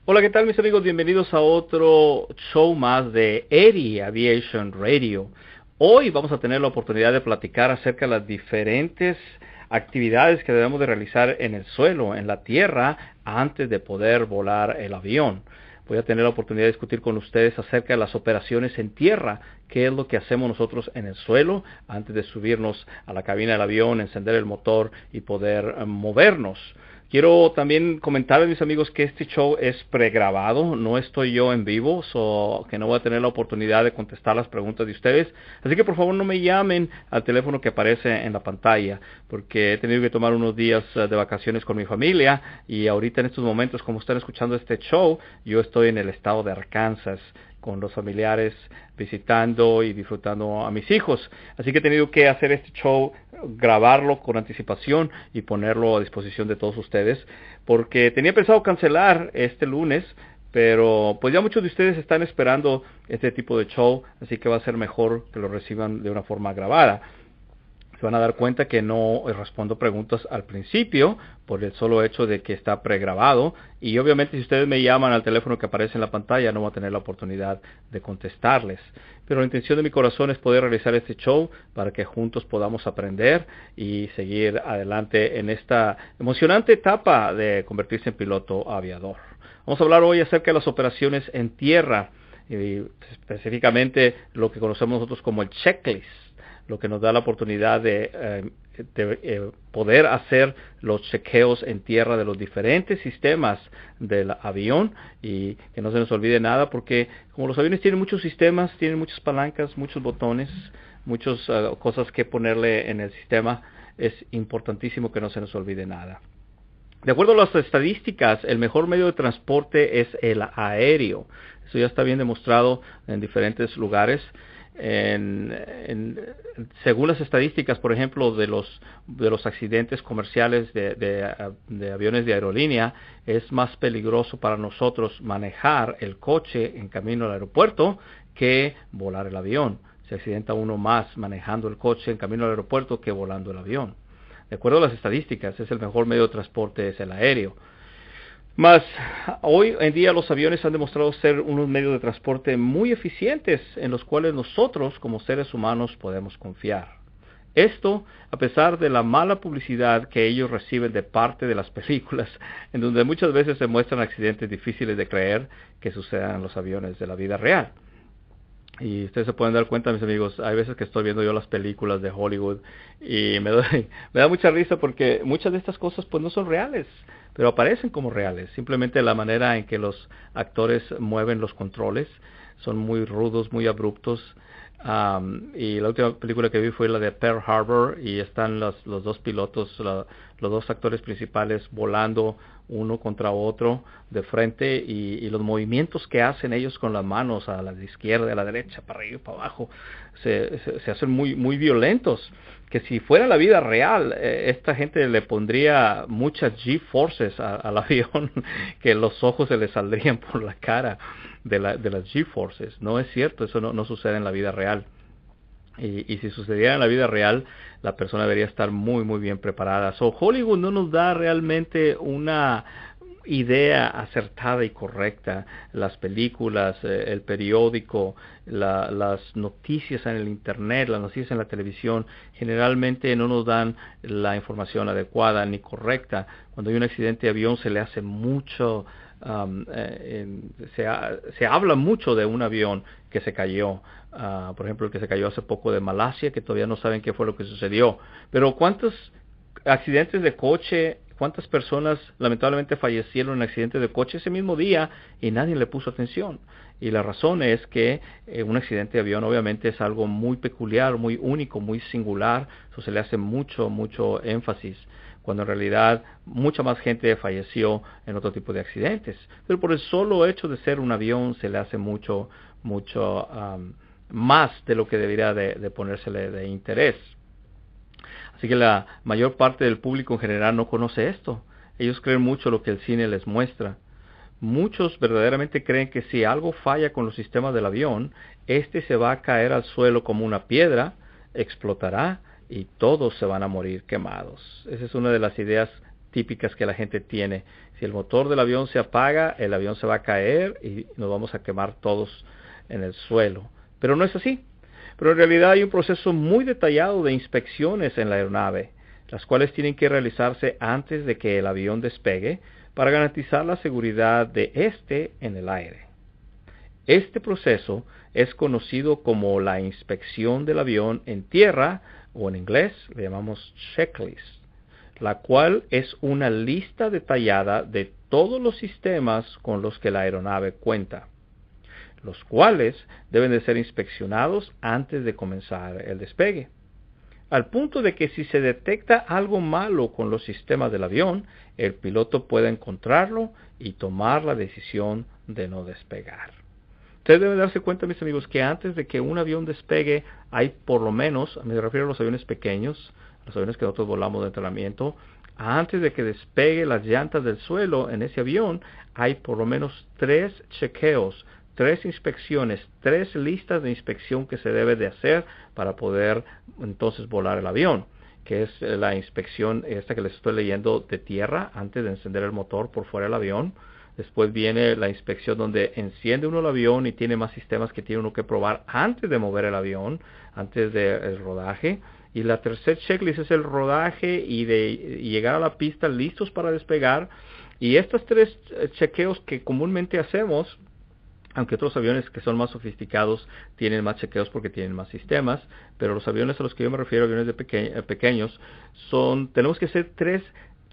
Hola, ¿qué tal mis amigos? Bienvenidos a otro show más de Eddie Aviation Radio. Hoy vamos a tener la oportunidad de platicar acerca de las diferentes actividades que debemos de realizar en el suelo, en la tierra, antes de poder volar el avión. Voy a tener la oportunidad de discutir con ustedes acerca de las operaciones en tierra, qué es lo que hacemos nosotros en el suelo antes de subirnos a la cabina del avión, encender el motor y poder movernos. Quiero también comentarles, mis amigos, que este show es pregrabado, no estoy yo en vivo, que no voy a tener la oportunidad de contestar las preguntas de ustedes. Así que por favor no me llamen al teléfono que aparece en la pantalla, porque he tenido que tomar unos días de vacaciones con mi familia y ahorita en estos momentos, como están escuchando este show, yo estoy en el estado de Arkansas con los familiares, visitando y disfrutando a mis hijos. Así que he tenido que hacer este show, grabarlo con anticipación y ponerlo a disposición de todos ustedes, porque tenía pensado cancelar este lunes, pero pues ya muchos de ustedes están esperando este tipo de show, así que va a ser mejor que lo reciban de una forma grabada. Se van a dar cuenta que no respondo preguntas al principio por el solo hecho de que está pregrabado, y obviamente si ustedes me llaman al teléfono que aparece en la pantalla no voy a tener la oportunidad de contestarles. Pero la intención de mi corazón es poder realizar este show para que juntos podamos aprender y seguir adelante en esta emocionante etapa de convertirse en piloto aviador. Vamos a hablar hoy acerca de las operaciones en tierra y específicamente lo que conocemos nosotros como el checklist, lo que nos da la oportunidad de poder hacer los chequeos en tierra de los diferentes sistemas del avión, y que no se nos olvide nada, porque como los aviones tienen muchos sistemas, tienen muchas palancas, muchos botones, muchas cosas que ponerle en el sistema, es importantísimo que no se nos olvide nada. De acuerdo a las estadísticas, el mejor medio de transporte es el aéreo. Eso ya está bien demostrado en diferentes lugares. Según las estadísticas, por ejemplo, de los accidentes comerciales de aviones de aerolínea, es más peligroso para nosotros manejar el coche en camino al aeropuerto que volar el avión. Se accidenta uno más manejando el coche en camino al aeropuerto que volando el avión. De acuerdo a las estadísticas, es el mejor medio de transporte, es el aéreo. Mas hoy en día los aviones han demostrado ser unos medios de transporte muy eficientes en los cuales nosotros como seres humanos podemos confiar. Esto a pesar de la mala publicidad que ellos reciben de parte de las películas, en donde muchas veces se muestran accidentes difíciles de creer que sucedan en los aviones de la vida real. Y ustedes se pueden dar cuenta, mis amigos, hay veces que estoy viendo yo las películas de Hollywood y me da mucha risa porque muchas de estas cosas pues no son reales, pero aparecen como reales. Simplemente la manera en que los actores mueven los controles son muy rudos, muy abruptos. Y la última película que vi fue la de Pearl Harbor, y están los dos pilotos, los dos actores principales volando uno contra otro de frente, y los movimientos que hacen ellos con las manos a la izquierda, a la derecha, para arriba, para abajo, se hacen muy, muy violentos, que si fuera la vida real, esta gente le pondría muchas G-forces al avión, que los ojos se le saldrían por la cara de las G-forces. No es cierto, eso no sucede en la vida real. Y si sucediera en la vida real, la persona debería estar muy, muy bien preparada. Hollywood no nos da realmente una idea acertada y correcta. Las películas, el periódico, las noticias en el internet, las noticias en la televisión, generalmente no nos dan la información adecuada ni correcta. Cuando hay un accidente de avión se le hace mucho, se habla mucho de un avión que se cayó. Por ejemplo, el que se cayó hace poco de Malasia, que todavía no saben qué fue lo que sucedió. Pero ¿cuántos accidentes de coche, cuántas personas lamentablemente fallecieron en accidentes de coche ese mismo día y nadie le puso atención? Y la razón es que un accidente de avión obviamente es algo muy peculiar, muy único, muy singular. Eso se le hace mucho, mucho énfasis, cuando en realidad mucha más gente falleció en otro tipo de accidentes. Pero por el solo hecho de ser un avión se le hace mucho más de lo que debería de ponérsele de interés. Así que la mayor parte del público en general no conoce esto. Ellos creen mucho lo que el cine les muestra. Muchos verdaderamente creen que si algo falla con los sistemas del avión, este se va a caer al suelo como una piedra, explotará y todos se van a morir quemados. Esa es una de las ideas típicas que la gente tiene. Si el motor del avión se apaga, el avión se va a caer y nos vamos a quemar todos en el suelo. Pero no es así. Pero en realidad hay un proceso muy detallado de inspecciones en la aeronave, las cuales tienen que realizarse antes de que el avión despegue para garantizar la seguridad de este en el aire. Este proceso es conocido como la inspección del avión en tierra, o en inglés le llamamos checklist, la cual es una lista detallada de todos los sistemas con los que la aeronave cuenta, los cuales deben de ser inspeccionados antes de comenzar el despegue. Al punto de que si se detecta algo malo con los sistemas del avión, el piloto puede encontrarlo y tomar la decisión de no despegar. Ustedes deben darse cuenta, mis amigos, que antes de que un avión despegue, hay por lo menos, me refiero a los aviones pequeños, los aviones que nosotros volamos de entrenamiento, antes de que despegue las llantas del suelo en ese avión, hay por lo menos 3 chequeos, 3 inspecciones, 3 listas de inspección que se debe de hacer para poder entonces volar el avión, que es la inspección esta que les estoy leyendo de tierra antes de encender el motor por fuera del avión. Después viene la inspección donde enciende uno el avión y tiene más sistemas que tiene uno que probar antes de mover el avión, antes del rodaje. Y la tercer checklist es el rodaje y de llegar a la pista listos para despegar. Y estos 3 chequeos que comúnmente hacemos, aunque otros aviones que son más sofisticados tienen más chequeos porque tienen más sistemas, pero los aviones a los que yo me refiero, aviones de pequeños, tenemos que hacer 3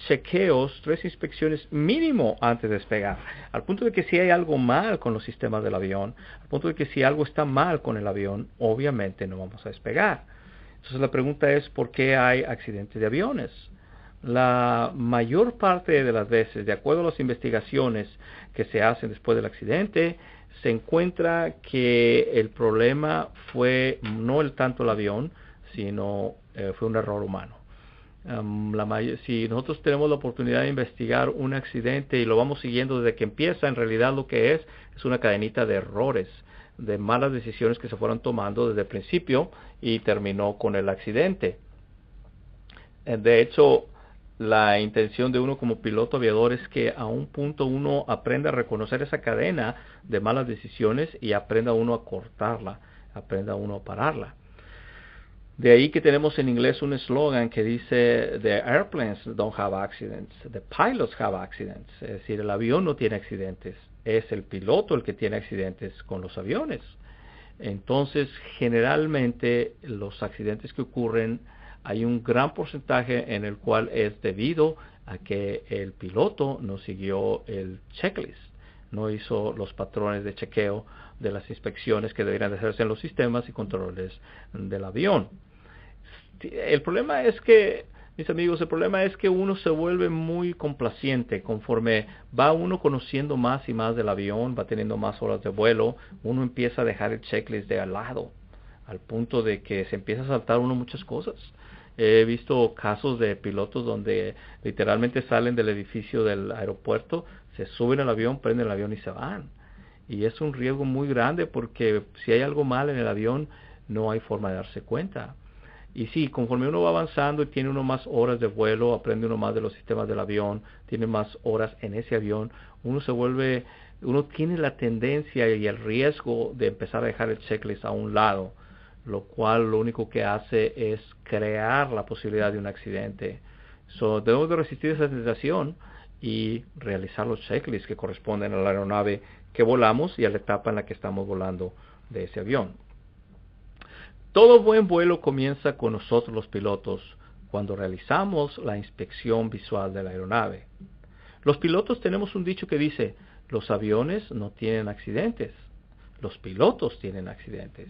chequeos, 3 inspecciones mínimo antes de despegar, al punto de que si hay algo mal con los sistemas del avión, al punto de que si algo está mal con el avión, obviamente no vamos a despegar. Entonces la pregunta es, ¿por qué hay accidentes de aviones? La mayor parte de las veces, de acuerdo a las investigaciones que se hacen después del accidente, se encuentra que el problema fue no tanto el avión, sino fue un error humano. Si nosotros tenemos la oportunidad de investigar un accidente y lo vamos siguiendo desde que empieza, en realidad lo que es una cadenita de errores, de malas decisiones que se fueron tomando desde el principio y terminó con el accidente. De hecho, la intención de uno como piloto aviador es que a un punto uno aprenda a reconocer esa cadena de malas decisiones y aprenda uno a cortarla, aprenda uno a pararla. De ahí que tenemos en inglés un eslogan que dice: "The airplanes don't have accidents, the pilots have accidents". Es decir, el avión no tiene accidentes, es el piloto el que tiene accidentes con los aviones. Entonces, generalmente los accidentes que ocurren, hay un gran porcentaje en el cual es debido a que el piloto no siguió el checklist, no hizo los patrones de chequeo de las inspecciones que deberían de hacerse en los sistemas y controles del avión. El problema es que, mis amigos, el problema es que uno se vuelve muy complaciente conforme va uno conociendo más y más del avión, va teniendo más horas de vuelo, uno empieza a dejar el checklist de al lado, al punto de que se empieza a saltar uno muchas cosas. He visto casos de pilotos donde literalmente salen del edificio del aeropuerto, se suben al avión, prenden el avión y se van. Y es un riesgo muy grande porque si hay algo mal en el avión, no hay forma de darse cuenta. Y sí, conforme uno va avanzando y tiene uno más horas de vuelo, aprende uno más de los sistemas del avión, tiene más horas en ese avión, uno tiene la tendencia y el riesgo de empezar a dejar el checklist a un lado, lo cual lo único que hace es crear la posibilidad de un accidente. Debemos de resistir esa tentación y realizar los checklists que corresponden a la aeronave que volamos y a la etapa en la que estamos volando de ese avión. Todo buen vuelo comienza con nosotros los pilotos cuando realizamos la inspección visual de la aeronave. Los pilotos tenemos un dicho que dice: los aviones no tienen accidentes, los pilotos tienen accidentes.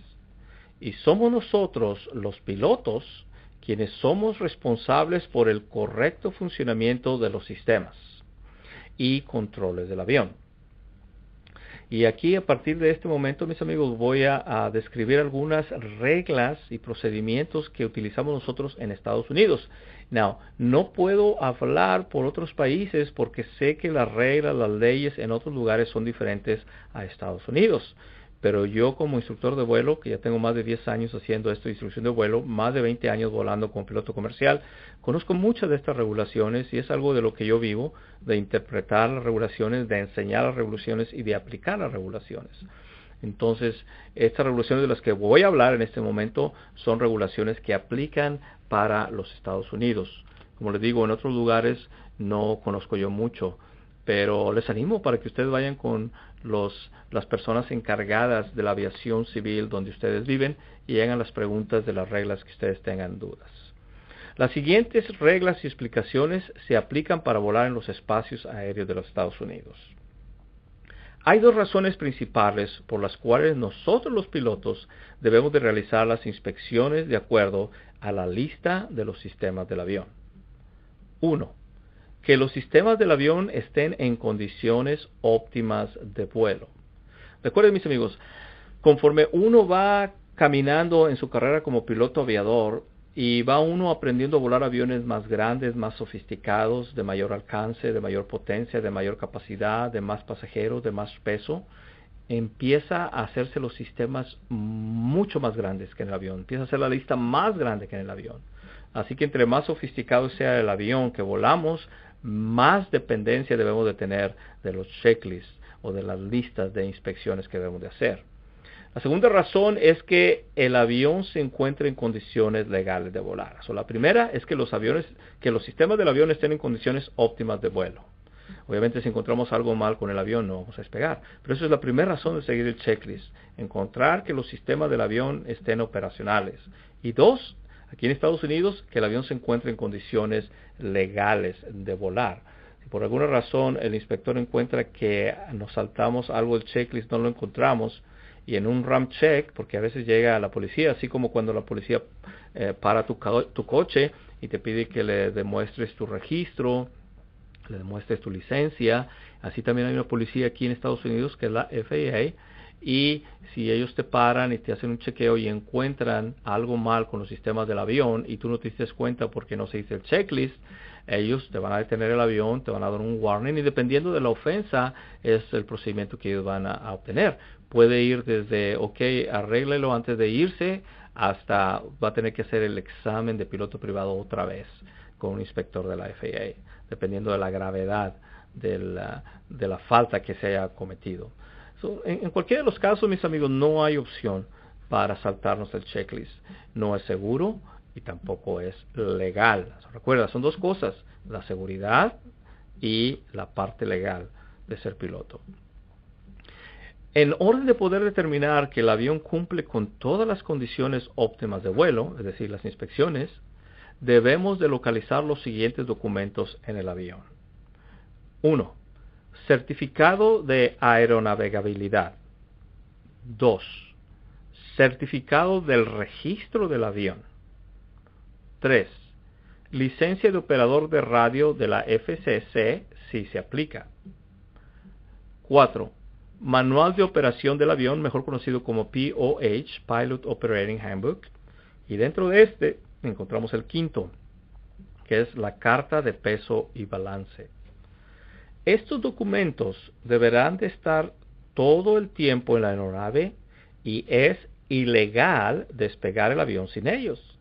Y somos nosotros, los pilotos, quienes somos responsables por el correcto funcionamiento de los sistemas y controles del avión. Y aquí, a partir de este momento, mis amigos, voy a describir algunas reglas y procedimientos que utilizamos nosotros en Estados Unidos. No puedo hablar por otros países porque sé que las reglas, las leyes en otros lugares son diferentes a Estados Unidos. Pero yo como instructor de vuelo, que ya tengo más de 10 años haciendo esto, instrucción de vuelo, más de 20 años volando como piloto comercial, conozco muchas de estas regulaciones y es algo de lo que yo vivo, de interpretar las regulaciones, de enseñar las regulaciones y de aplicar las regulaciones. Entonces, estas regulaciones de las que voy a hablar en este momento son regulaciones que aplican para los Estados Unidos. Como les digo, en otros lugares no conozco yo mucho, pero les animo para que ustedes vayan con las personas encargadas de la aviación civil donde ustedes viven y hagan las preguntas de las reglas que ustedes tengan dudas. Las siguientes reglas y explicaciones se aplican para volar en los espacios aéreos de los Estados Unidos. Hay dos razones principales por las cuales nosotros los pilotos debemos de realizar las inspecciones de acuerdo a la lista de los sistemas del avión. 1. Que los sistemas del avión estén en condiciones óptimas de vuelo. Recuerden, mis amigos, conforme uno va caminando en su carrera como piloto aviador y va uno aprendiendo a volar aviones más grandes, más sofisticados, de mayor alcance, de mayor potencia, de mayor capacidad, de más pasajeros, de más peso, empieza a hacerse los sistemas mucho más grandes que en el avión. Empieza a hacer la lista más grande que en el avión. Así que entre más sofisticado sea el avión que volamos, más dependencia debemos de tener de los checklists o de las listas de inspecciones que debemos de hacer. La segunda razón es que el avión se encuentre en condiciones legales de volar. La primera es que los sistemas del avión estén en condiciones óptimas de vuelo. Obviamente si encontramos algo mal con el avión no vamos a despegar. Pero esa es la primera razón de seguir el checklist. Encontrar que los sistemas del avión estén operacionales. Y dos, aquí en Estados Unidos, que el avión se encuentre en condiciones legales de volar. Si por alguna razón el inspector encuentra que nos saltamos algo del checklist, no lo encontramos, y en un RAM check, porque a veces llega la policía, así como cuando la policía para tu coche y te pide que le demuestres tu registro, le demuestres tu licencia, así también hay una policía aquí en Estados Unidos que es la FAA, y si ellos te paran y te hacen un chequeo y encuentran algo mal con los sistemas del avión y tú no te diste cuenta porque no se hizo el checklist, ellos te van a detener el avión, te van a dar un warning y dependiendo de la ofensa es el procedimiento que ellos van a obtener. Puede ir desde, ok, arréglelo antes de irse, hasta va a tener que hacer el examen de piloto privado otra vez con un inspector de la FAA, dependiendo de la gravedad de la falta que se haya cometido. En cualquiera de los casos, mis amigos, no hay opción para saltarnos el checklist. No es seguro y tampoco es legal. Recuerda, son dos cosas, la seguridad y la parte legal de ser piloto. En orden de poder determinar que el avión cumple con todas las condiciones óptimas de vuelo, es decir, las inspecciones, debemos de localizar los siguientes documentos en el avión. 1. Certificado de aeronavegabilidad. 2. Certificado del registro del avión. 3. Licencia de operador de radio de la FCC si se aplica. 4. Manual de operación del avión, mejor conocido como POH, Pilot Operating Handbook. Y dentro de este encontramos el quinto, que es la carta de peso y balance. Estos documentos deberán de estar todo el tiempo en la aeronave y es ilegal despegar el avión sin ellos.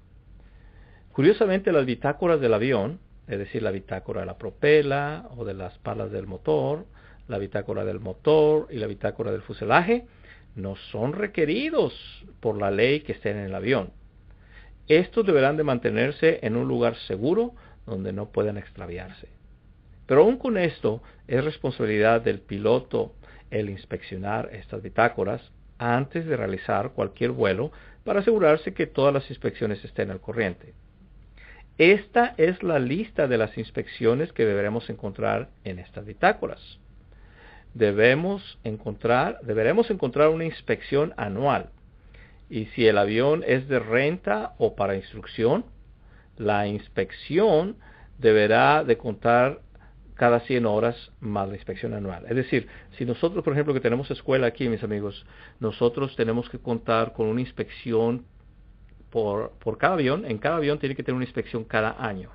Curiosamente, las bitácoras del avión, es decir, la bitácora de la propela o de las palas del motor, la bitácora del motor y la bitácora del fuselaje, no son requeridos por la ley que estén en el avión. Estos deberán de mantenerse en un lugar seguro donde no puedan extraviarse. Pero aún con esto, es responsabilidad del piloto el inspeccionar estas bitácoras antes de realizar cualquier vuelo para asegurarse que todas las inspecciones estén al corriente. Esta es la lista de las inspecciones que deberemos encontrar en estas bitácoras. Deberemos encontrar una inspección anual. Y si el avión es de renta o para instrucción, la inspección deberá de contar cada 100 horas más la inspección anual. Es decir, si nosotros, por ejemplo, que tenemos escuela aquí, mis amigos, nosotros tenemos que contar con una inspección por cada avión. En cada avión tiene que tener una inspección cada año.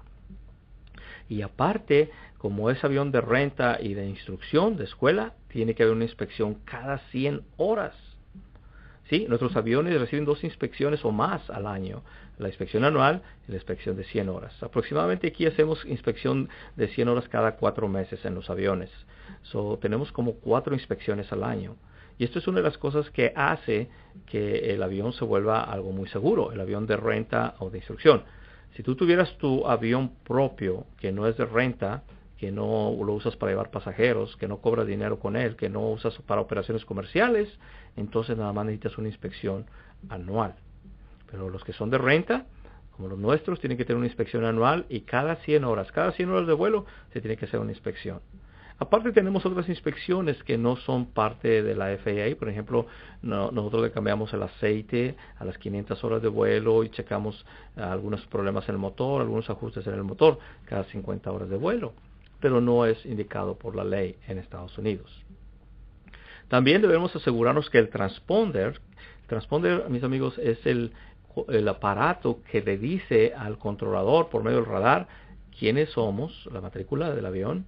Y aparte, como es avión de renta y de instrucción, de escuela, tiene que haber una inspección cada 100 horas. Sí, nuestros aviones reciben 2 inspecciones o más al año, la inspección anual y la inspección de 100 horas. Aproximadamente aquí hacemos inspección de 100 horas cada 4 meses en los aviones. Tenemos como 4 inspecciones al año. Y esto es una de las cosas que hace que el avión se vuelva algo muy seguro, el avión de renta o de instrucción. Si tú tuvieras tu avión propio, que no es de renta, que no lo usas para llevar pasajeros, que no cobras dinero con él, que no usas para operaciones comerciales, entonces nada más necesitas una inspección anual. Pero los que son de renta, como los nuestros, tienen que tener una inspección anual y cada 100 horas de vuelo se tiene que hacer una inspección. Aparte tenemos otras inspecciones que no son parte de la FAA. Por ejemplo, nosotros le cambiamos el aceite a las 500 horas de vuelo y checamos algunos problemas en el motor, algunos ajustes en el motor cada 50 horas de vuelo. Pero no es indicado por la ley en Estados Unidos. También debemos asegurarnos que el transponder, mis amigos, es el aparato que le dice al controlador por medio del radar quiénes somos, la matrícula del avión,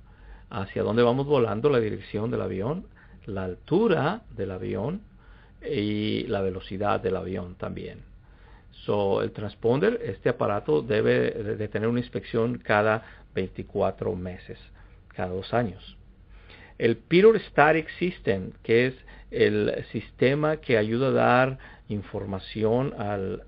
hacia dónde vamos volando, la dirección del avión, la altura del avión y la velocidad del avión también. El transponder, este aparato debe de tener una inspección cada 24 meses, cada 2 años. El Pitot Static System, que es el sistema que ayuda a dar información al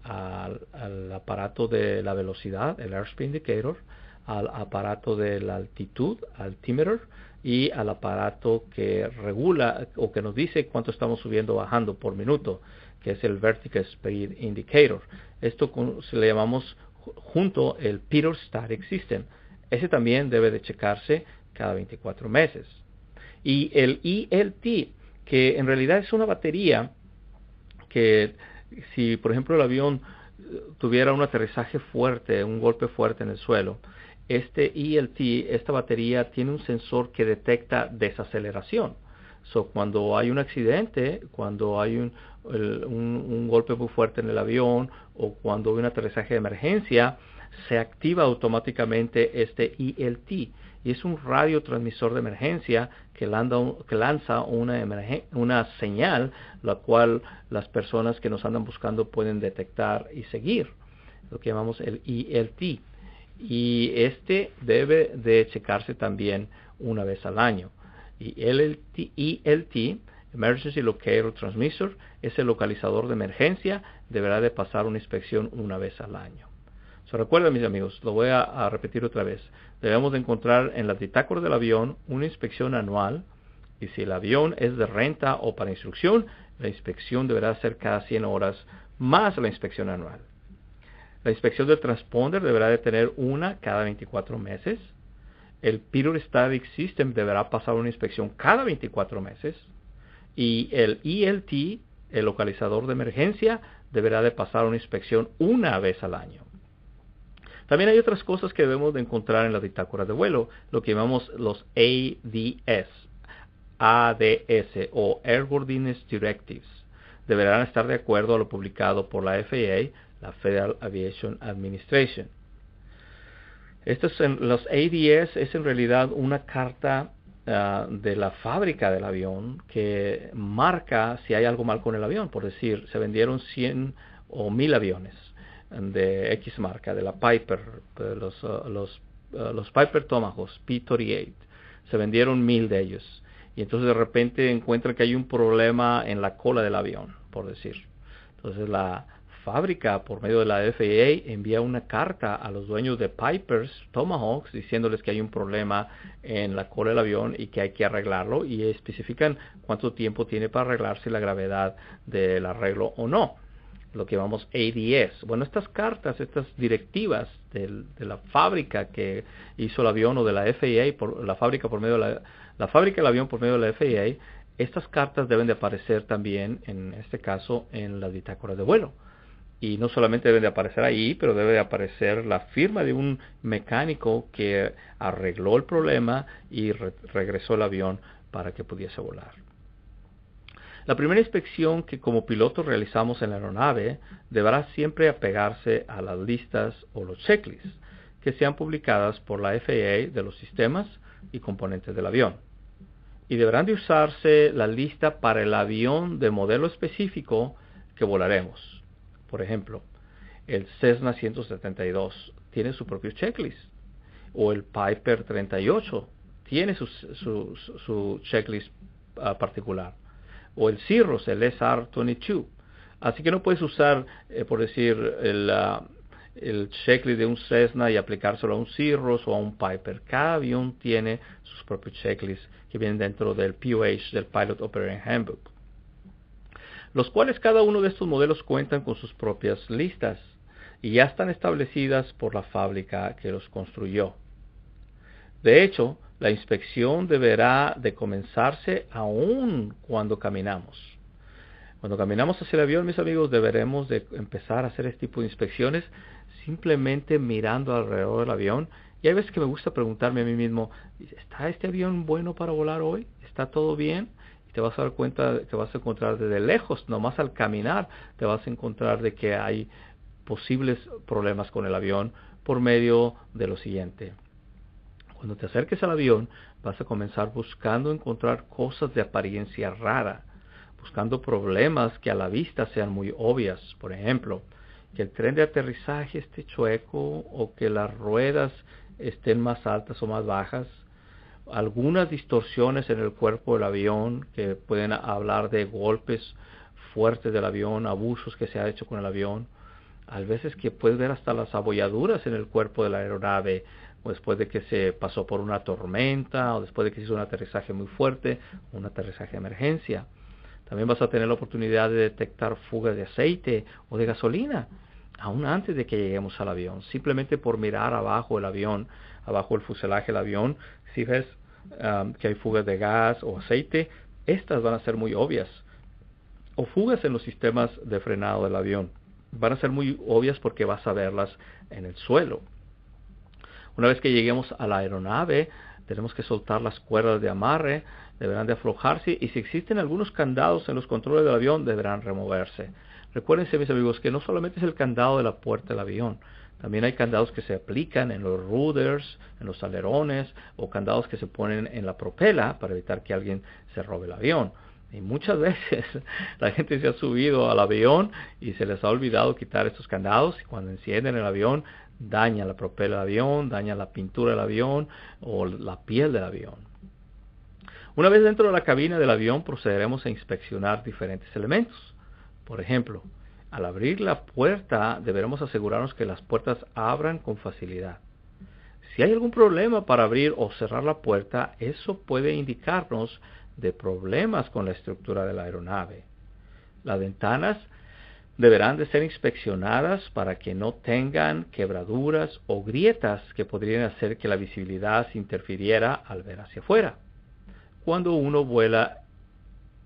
aparato de la velocidad, el Airspeed Indicator, al aparato de la altitud, altimeter, y al aparato que regula o que nos dice cuánto estamos subiendo o bajando por minuto, que es el Vertical Speed Indicator. Esto se le llamamos junto el Pitot Static System. Ese también debe de checarse cada 24 meses. Y el ELT, que en realidad es una batería que si por ejemplo el avión tuviera un aterrizaje fuerte, un golpe fuerte en el suelo, este ELT, esta batería tiene un sensor que detecta desaceleración. Cuando hay un accidente, cuando hay un golpe muy fuerte en el avión o cuando hay un aterrizaje de emergencia, se activa automáticamente este ELT. Y es un radiotransmisor de emergencia que lanza una señal, la cual las personas que nos andan buscando pueden detectar y seguir, lo que llamamos el ELT. Y este debe de checarse también una vez al año. Y ELT, Emergency Locator Transmitter, es el localizador de emergencia, deberá de pasar una inspección una vez al año. Recuerden, mis amigos, lo voy a repetir otra vez. Debemos de encontrar en las bitácoras del avión una inspección anual, y si el avión es de renta o para instrucción, la inspección deberá ser cada 100 horas más la inspección anual. La inspección del transponder deberá de tener una cada 24 meses. El Pitot Static System deberá pasar una inspección cada 24 meses. Y el ELT, el localizador de emergencia, deberá de pasar una inspección una vez al año. También hay otras cosas que debemos de encontrar en las bitácoras de vuelo, lo que llamamos los ADS o Airworthiness Directives. Deberán estar de acuerdo a lo publicado por la FAA, la Federal Aviation Administration. Los ADS es en realidad una carta de la fábrica del avión que marca si hay algo mal con el avión. Por decir, se vendieron 100 o 1000 aviones de X marca, de la Piper, de los Piper Tomahawk P-38. Se vendieron 1000 de ellos. Y entonces de repente encuentran que hay un problema en la cola del avión, por decir. Entonces la fábrica, por medio de la FAA, envía una carta a los dueños de Piper's Tomahawks diciéndoles que hay un problema en la cola del avión y que hay que arreglarlo, y especifican cuánto tiempo tiene para arreglarse, la gravedad del arreglo o no, lo que llamamos ADS. Bueno, estas cartas, estas directivas de la fábrica que hizo el avión o de la FAA, la fábrica del avión por medio de la FAA, estas cartas deben de aparecer también, en este caso, en las bitácoras de vuelo. Y no solamente deben de aparecer ahí, pero debe de aparecer la firma de un mecánico que arregló el problema y regresó el avión para que pudiese volar. La primera inspección que como piloto realizamos en la aeronave deberá siempre apegarse a las listas o los checklists que sean publicadas por la FAA de los sistemas y componentes del avión. Y deberán de usarse la lista para el avión de modelo específico que volaremos. Por ejemplo, el Cessna 172 tiene su propio checklist, o el Piper 38 tiene su checklist particular, o el Cirrus, el SR-22. Así que no puedes usar, por decir, el checklist de un Cessna y aplicárselo a un Cirrus o a un Piper. Cada avión tiene sus propios checklists que vienen dentro del POH, del Pilot Operating Handbook, los cuales cada uno de estos modelos cuentan con sus propias listas y ya están establecidas por la fábrica que los construyó. De hecho, la inspección deberá de comenzarse aún cuando caminamos. Cuando caminamos hacia el avión, mis amigos, deberemos de empezar a hacer este tipo de inspecciones simplemente mirando alrededor del avión. Y hay veces que me gusta preguntarme a mí mismo, ¿está este avión bueno para volar hoy? ¿Está todo bien? Y te vas a dar cuenta que vas a encontrar desde lejos, nomás al caminar, te vas a encontrar de que hay posibles problemas con el avión por medio de lo siguiente. Cuando te acerques al avión, vas a comenzar buscando encontrar cosas de apariencia rara, buscando problemas que a la vista sean muy obvias. Por ejemplo, que el tren de aterrizaje esté chueco o que las ruedas estén más altas o más bajas, algunas distorsiones en el cuerpo del avión que pueden hablar de golpes fuertes del avión, abusos que se ha hecho con el avión. A veces que puedes ver hasta las abolladuras en el cuerpo de la aeronave, o después de que se pasó por una tormenta, o después de que se hizo un aterrizaje muy fuerte, un aterrizaje de emergencia. También vas a tener la oportunidad de detectar fugas de aceite o de gasolina, aún antes de que lleguemos al avión. Simplemente por mirar abajo el avión, abajo el fuselaje del avión, si ves que hay fugas de gas o aceite, estas van a ser muy obvias. O fugas en los sistemas de frenado del avión. Van a ser muy obvias porque vas a verlas en el suelo. Una vez que lleguemos a la aeronave, tenemos que soltar las cuerdas de amarre, deberán de aflojarse y si existen algunos candados en los controles del avión, deberán removerse. Recuérdense, mis amigos, que no solamente es el candado de la puerta del avión, también hay candados que se aplican en los rudders, en los alerones, o candados que se ponen en la propela para evitar que alguien se robe el avión. Y muchas veces la gente se ha subido al avión y se les ha olvidado quitar estos candados y cuando encienden el avión daña la propela del avión, daña la pintura del avión o la piel del avión. Una vez dentro de la cabina del avión procederemos a inspeccionar diferentes elementos. Por ejemplo, al abrir la puerta deberemos asegurarnos que las puertas abran con facilidad. Si hay algún problema para abrir o cerrar la puerta, eso puede indicarnos de problemas con la estructura de la aeronave. Las ventanas deberán de ser inspeccionadas para que no tengan quebraduras o grietas que podrían hacer que la visibilidad se interfiriera al ver hacia afuera cuando uno vuela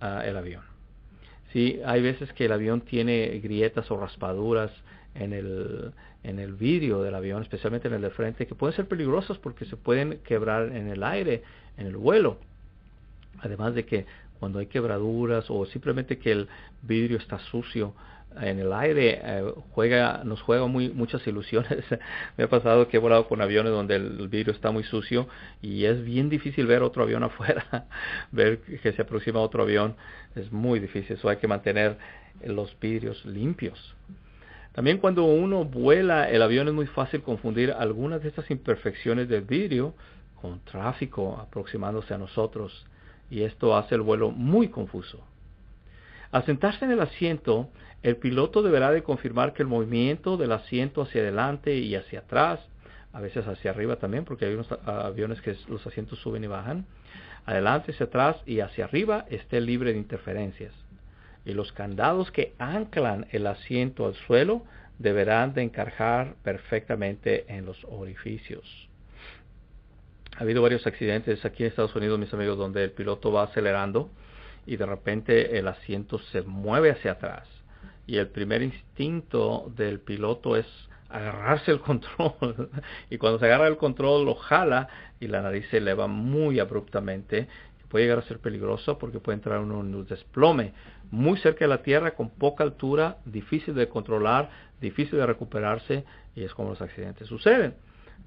el avión. Sí, hay veces que el avión tiene grietas o raspaduras en el vidrio del avión, especialmente en el de frente, que pueden ser peligrosas porque se pueden quebrar en el aire, en el vuelo. Además de que cuando hay quebraduras o simplemente que el vidrio está sucio en el aire, nos juega muchas ilusiones. Me ha pasado que he volado con aviones donde el vidrio está muy sucio y es bien difícil ver otro avión afuera. Ver que se aproxima otro avión es muy difícil, eso hay que mantener los vidrios limpios. También cuando uno vuela el avión es muy fácil confundir algunas de estas imperfecciones del vidrio con tráfico aproximándose a nosotros. Y esto hace el vuelo muy confuso. Al sentarse en el asiento, el piloto deberá de confirmar que el movimiento del asiento hacia adelante y hacia atrás, a veces hacia arriba también, porque hay unos aviones que los asientos suben y bajan, adelante, hacia atrás y hacia arriba esté libre de interferencias. Y los candados que anclan el asiento al suelo deberán de encajar perfectamente en los orificios. Ha habido varios accidentes aquí en Estados Unidos, mis amigos, donde el piloto va acelerando y de repente el asiento se mueve hacia atrás. Y el primer instinto del piloto es agarrarse el control. Y cuando se agarra el control lo jala y la nariz se eleva muy abruptamente. Puede llegar a ser peligroso porque puede entrar uno en un desplome muy cerca de la tierra, con poca altura, difícil de controlar, difícil de recuperarse y es como los accidentes suceden.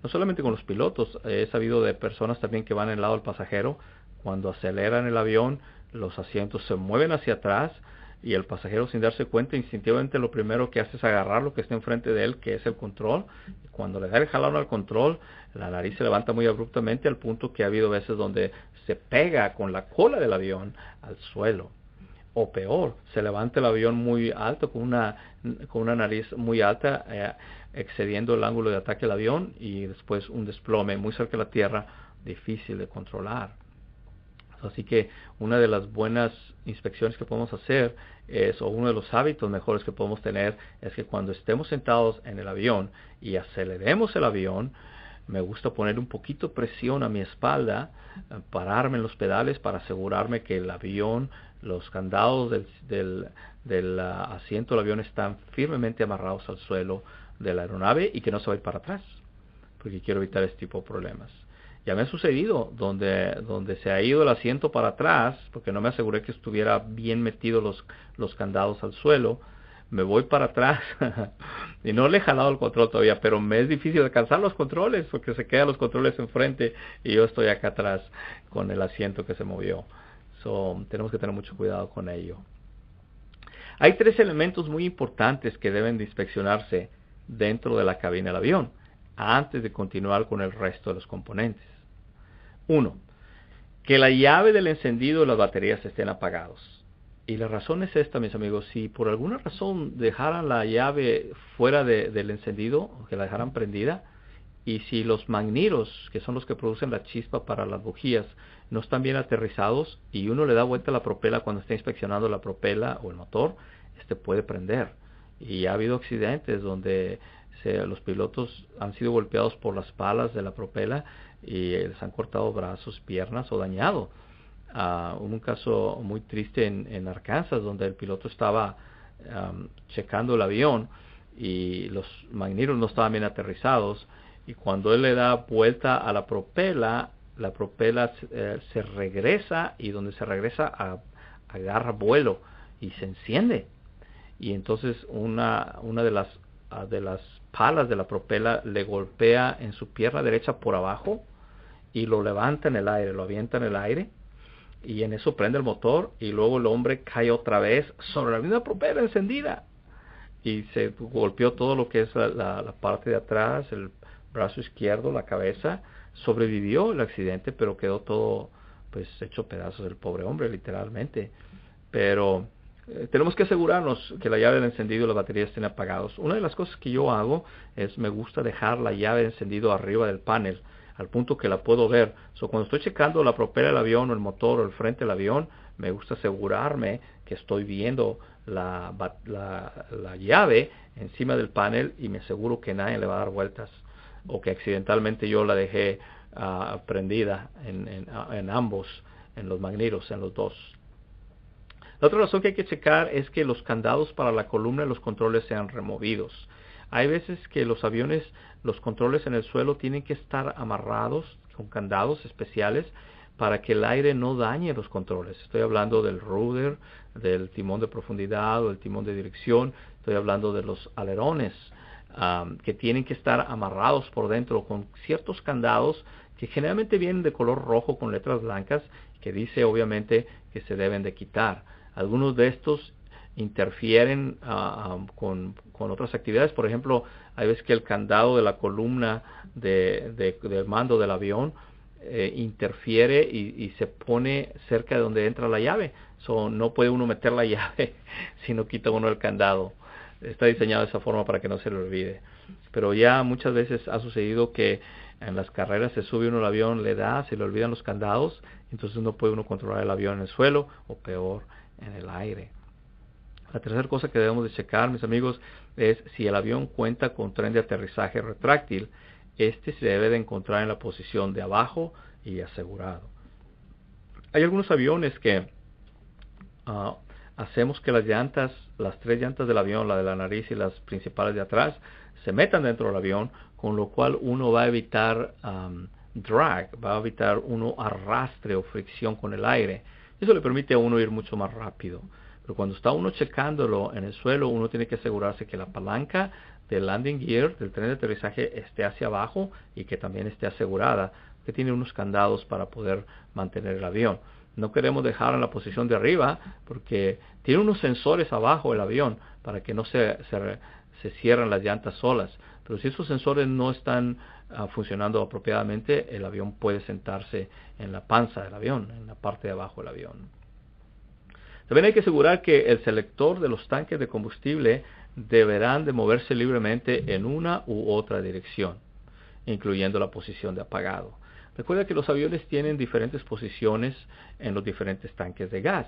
No solamente con los pilotos, he sabido de personas también que van en el lado del pasajero, cuando aceleran el avión, los asientos se mueven hacia atrás y el pasajero, sin darse cuenta, instintivamente lo primero que hace es agarrar lo que está enfrente de él, que es el control. Y cuando le da el jalón al control, la nariz se levanta muy abruptamente al punto que ha habido veces donde se pega con la cola del avión al suelo. O peor, se levanta el avión muy alto, con una nariz muy alta, excediendo el ángulo de ataque del avión, y después un desplome muy cerca de la tierra, difícil de controlar. Así que una de las buenas inspecciones que podemos hacer o uno de los hábitos mejores que podemos tener, es que cuando estemos sentados en el avión y aceleremos el avión, me gusta poner un poquito presión a mi espalda, pararme en los pedales para asegurarme que el avión, los candados del asiento del avión están firmemente amarrados al suelo de la aeronave y que no se va a ir para atrás, porque quiero evitar este tipo de problemas. Ya me ha sucedido donde se ha ido el asiento para atrás, porque no me aseguré que estuviera bien metido los candados al suelo. Me voy para atrás y no le he jalado el control todavía, pero me es difícil alcanzar los controles porque se quedan los controles enfrente y yo estoy acá atrás con el asiento que se movió. Tenemos que tener mucho cuidado con ello. Hay 3 elementos muy importantes que deben de inspeccionarse dentro de la cabina del avión antes de continuar con el resto de los componentes. 1. Que la llave del encendido de las baterías estén apagados. Y la razón es esta, mis amigos. Si por alguna razón dejaran la llave fuera del encendido, o que la dejaran prendida, y si los magnetos, que son los que producen la chispa para las bujías, no están bien aterrizados, y uno le da vuelta a la propela cuando está inspeccionando la propela o el motor, puede prender. Y ha habido accidentes donde los pilotos han sido golpeados por las palas de la propela y les han cortado brazos, piernas o dañado. Hubo un caso muy triste en Arkansas donde el piloto estaba checando el avión y los magnetos no estaban bien aterrizados, y cuando él le da vuelta a la propela se regresa, y donde se regresa agarra vuelo y se enciende, y entonces una de las palas de la propela le golpea en su pierna derecha por abajo y lo levanta en el aire, lo avienta en el aire, y en eso prende el motor, y luego el hombre cae otra vez sobre la misma propela encendida y se golpeó todo lo que es la parte de atrás, el brazo izquierdo, la cabeza. Sobrevivió el accidente, pero quedó todo pues hecho pedazos el pobre hombre, literalmente. Pero tenemos que asegurarnos que la llave del encendido y las baterías estén apagados. Una de las cosas que yo hago es, me gusta dejar la llave de encendido arriba del panel, al punto que la puedo ver. Cuando estoy checando la propela del avión, o el motor, o el frente del avión, me gusta asegurarme que estoy viendo la llave encima del panel, y me aseguro que nadie le va a dar vueltas, o que accidentalmente yo la dejé prendida en ambos, en los magnetos, en los dos. La otra razón que hay que checar es que los candados para la columna de los controles sean removidos. Hay veces que los aviones, los controles en el suelo tienen que estar amarrados con candados especiales para que el aire no dañe los controles. Estoy hablando del rudder, del timón de profundidad o del timón de dirección. Estoy hablando de los alerones, que tienen que estar amarrados por dentro con ciertos candados que generalmente vienen de color rojo con letras blancas, que dice obviamente que se deben de quitar. Algunos de estos interfieren con otras actividades. Por ejemplo, hay veces que el candado de la columna del mando del avión interfiere y se pone cerca de donde entra la llave. No puede uno meter la llave si no quita uno el candado. Está diseñado de esa forma para que no se le olvide. Pero ya muchas veces ha sucedido que en las carreras se sube uno al avión, se le olvidan los candados, entonces no puede uno controlar el avión en el suelo, o peor, en el aire. La tercera cosa que debemos de checar, mis amigos, es si el avión cuenta con tren de aterrizaje retráctil. Se debe de encontrar en la posición de abajo y asegurado. Hay algunos aviones que hacemos que las 3 llantas del avión, la de la nariz y las principales de atrás, se metan dentro del avión, con lo cual uno va a evitar drag, va a evitar uno arrastre o fricción con el aire. Eso le permite a uno ir mucho más rápido. Pero cuando está uno checándolo en el suelo, uno tiene que asegurarse que la palanca del landing gear, del tren de aterrizaje, esté hacia abajo y que también esté asegurada, que tiene unos candados para poder mantener el avión. No queremos dejar en la posición de arriba porque tiene unos sensores abajo el avión para que no se cierren las llantas solas. Pero si esos sensores no están funcionando apropiadamente, el avión puede sentarse en la panza del avión, en la parte de abajo del avión. También hay que asegurar que el selector de los tanques de combustible deberán de moverse libremente en una u otra dirección, incluyendo la posición de apagado. Recuerda que los aviones tienen diferentes posiciones en los diferentes tanques de gas.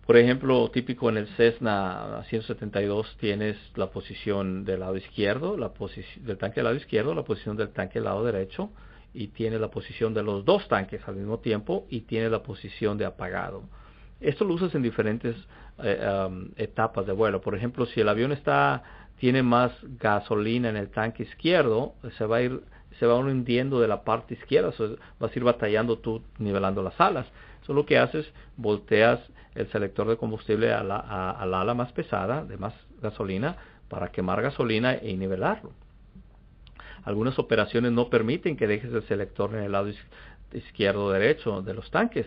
Por ejemplo, típico en el Cessna 172 tienes la posición del lado izquierdo, del tanque del lado izquierdo, la posición del tanque del lado derecho, y tienes la posición de los dos tanques al mismo tiempo, y tienes la posición de apagado. Esto lo usas en diferentes etapas de vuelo. Por ejemplo, si el avión tiene más gasolina en el tanque izquierdo, se va uno hundiendo de la parte izquierda, vas a ir batallando tú nivelando las alas. Eso lo que haces, volteas el selector de combustible al ala más pesada, de más gasolina, para quemar gasolina y nivelarlo. Algunas operaciones no permiten que dejes el selector en el lado izquierdo o derecho de los tanques.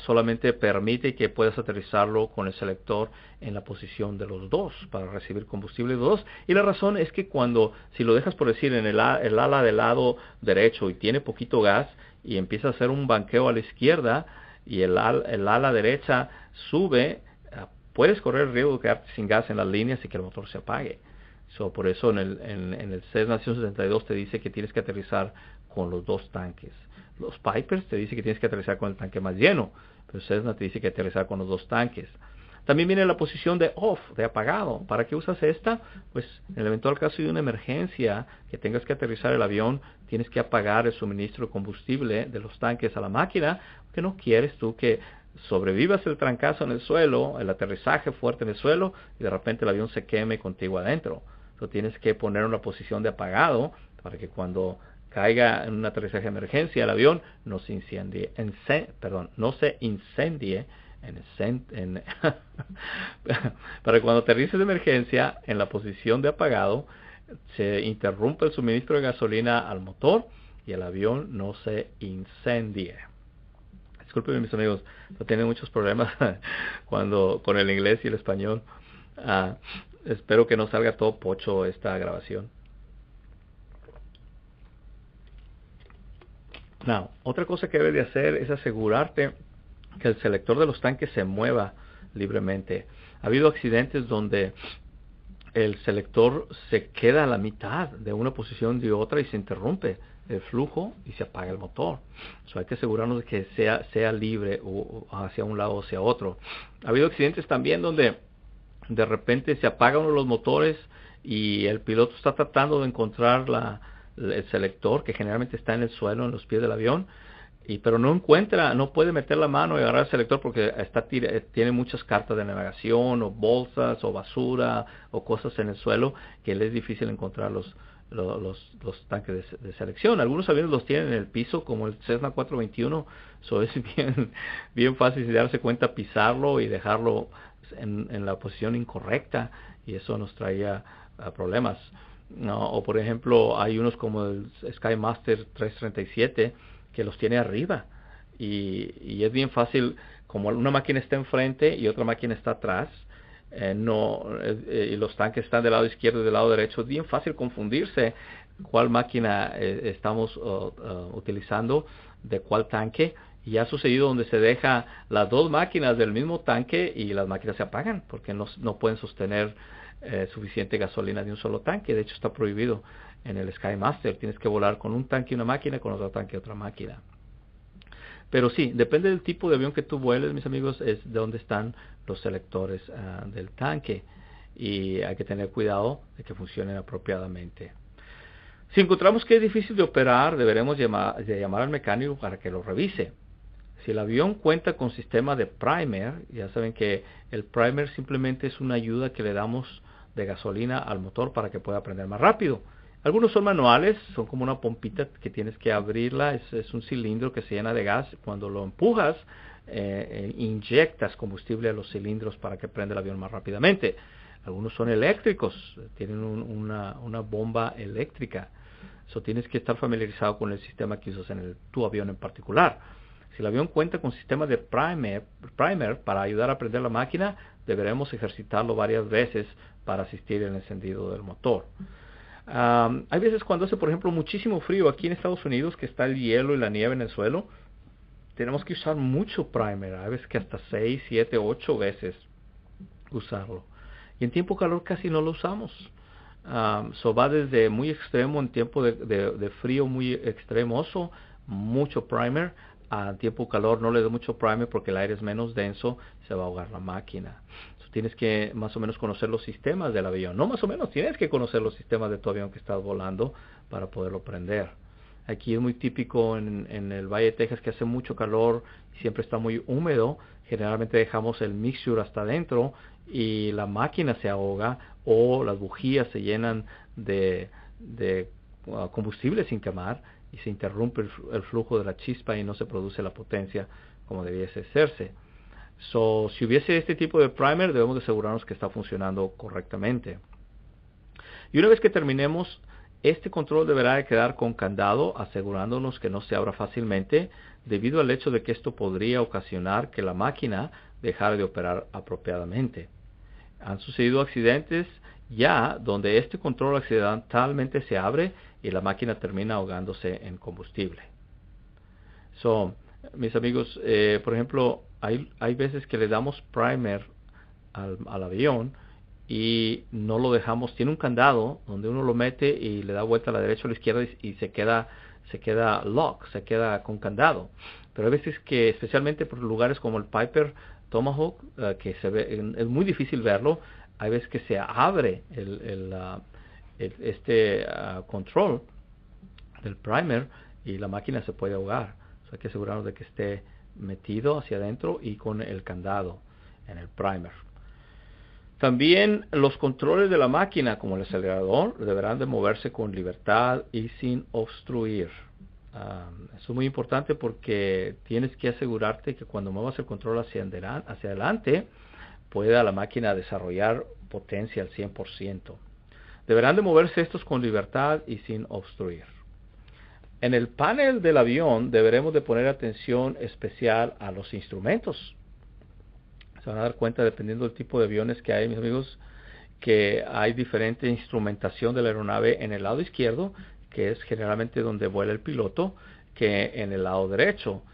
Solamente permite que puedas aterrizarlo con el selector en la posición de los dos para recibir combustible de los dos. Y la razón es que si lo dejas por decir en el ala del lado derecho y tiene poquito gas y empieza a hacer un banqueo a la izquierda y el ala derecha sube, puedes correr el riesgo de quedarte sin gas en las líneas y que el motor se apague. Por eso en el Cessna 172 te dice que tienes que aterrizar con los dos tanques. Los Pipers te dice que tienes que aterrizar con el tanque más lleno, pero Cessna te dice que aterrizar con los dos tanques. También viene la posición de off, de apagado. ¿Para qué usas esta? Pues en el eventual caso de una emergencia, que tengas que aterrizar el avión, tienes que apagar el suministro de combustible de los tanques a la máquina, porque no quieres tú que sobrevivas el trancazo en el suelo, el aterrizaje fuerte en el suelo, y de repente el avión se queme contigo adentro. Entonces tienes que poner una posición de apagado para que cuando caiga en un aterrizaje de emergencia el avión no se incendie, para cuando aterrices de emergencia en la posición de apagado se interrumpe el suministro de gasolina al motor y el avión no se incendie. Disculpen mis amigos, no tienen muchos problemas con el inglés y el español. Espero que no salga todo pocho esta grabación. Otra cosa que debes de hacer es asegurarte que el selector de los tanques se mueva libremente. Ha habido accidentes donde el selector se queda a la mitad de una posición de otra y se interrumpe el flujo y se apaga el motor. Hay que asegurarnos de que sea libre o hacia un lado o hacia otro. Ha habido accidentes también donde de repente se apaga uno de los motores y el piloto está tratando de encontrar el selector, que generalmente está en el suelo, en los pies del avión, pero no puede meter la mano y agarrar el selector porque tiene muchas cartas de navegación o bolsas o basura o cosas en el suelo que le es difícil encontrar los tanques de selección. Algunos aviones los tienen en el piso, como el Cessna 421, eso es bien fácil de darse cuenta, pisarlo y dejarlo en la posición incorrecta, y eso nos traía problemas. O por ejemplo, hay unos como el SkyMaster 337 que los tiene arriba y es bien fácil, como una máquina está enfrente y otra máquina está atrás, y los tanques están del lado izquierdo y del lado derecho, es bien fácil confundirse cuál máquina estamos utilizando, de cuál tanque. Y ha sucedido donde se deja las dos máquinas del mismo tanque y las máquinas se apagan porque no pueden sostener suficiente gasolina de un solo tanque. De hecho está prohibido en el SkyMaster. Tienes que volar con un tanque y una máquina, con otro tanque y otra máquina. Pero sí, depende del tipo de avión que tú vueles, mis amigos, es de dónde están los selectores del tanque. Y hay que tener cuidado de que funcionen apropiadamente. Si encontramos que es difícil de operar, deberemos llamar al mecánico para que lo revise. Si el avión cuenta con sistema de primer, ya saben que el primer simplemente es una ayuda que le damos de gasolina al motor para que pueda prender más rápido. Algunos son manuales, son como una pompita que tienes que abrirla, es un cilindro que se llena de gas. Cuando lo empujas, inyectas combustible a los cilindros para que prenda el avión más rápidamente. Algunos son eléctricos, tienen una bomba eléctrica. Tienes que estar familiarizado con el sistema que usas en tu avión en particular. Si el avión cuenta con sistema de primer para ayudar a prender la máquina, deberemos ejercitarlo varias veces para asistir el encendido del motor. Hay veces cuando hace, por ejemplo, muchísimo frío aquí en Estados Unidos, que está el hielo y la nieve en el suelo, tenemos que usar mucho primer, a veces que hasta 6, 7, 8 veces usarlo. Y en tiempo calor casi no lo usamos. Va desde muy extremo en tiempo de frío muy extremoso, mucho primer, a tiempo calor no le da mucho primer porque el aire es menos denso, se va a ahogar la máquina. Tienes que más o menos conocer los sistemas del avión. No más o menos, tienes que conocer los sistemas de tu avión que estás volando para poderlo prender. Aquí es muy típico en el Valle de Texas que hace mucho calor y siempre está muy húmedo. Generalmente dejamos el mixture hasta adentro y la máquina se ahoga o las bujías se llenan de combustible sin quemar y se interrumpe el flujo de la chispa y no se produce la potencia como debiese hacerse. Si hubiese este tipo de primer, debemos de asegurarnos que está funcionando correctamente. Y una vez que terminemos, este control deberá de quedar con candado, asegurándonos que no se abra fácilmente, debido al hecho de que esto podría ocasionar que la máquina dejara de operar apropiadamente. Han sucedido accidentes ya donde este control accidentalmente se abre y la máquina termina ahogándose en combustible. Mis amigos, por ejemplo, hay veces que le damos primer al avión y no lo dejamos, tiene un candado donde uno lo mete y le da vuelta a la derecha o a la izquierda y se queda lock, se queda con candado. Pero hay veces que, especialmente por lugares como el Piper Tomahawk, que se ve, es muy difícil verlo, hay veces que se abre este control del primer y la máquina se puede ahogar. Hay que asegurarnos de que esté metido hacia adentro y con el candado en el primer. También los controles de la máquina, como el acelerador, deberán de moverse con libertad y sin obstruir. Eso es muy importante porque tienes que asegurarte que cuando muevas el control hacia adelante, pueda la máquina desarrollar potencia al 100%. Deberán de moverse estos con libertad y sin obstruir. En el panel del avión deberemos de poner atención especial a los instrumentos. Se van a dar cuenta, dependiendo del tipo de aviones que hay, mis amigos, que hay diferente instrumentación de la aeronave en el lado izquierdo, que es generalmente donde vuela el piloto, que en el lado derecho.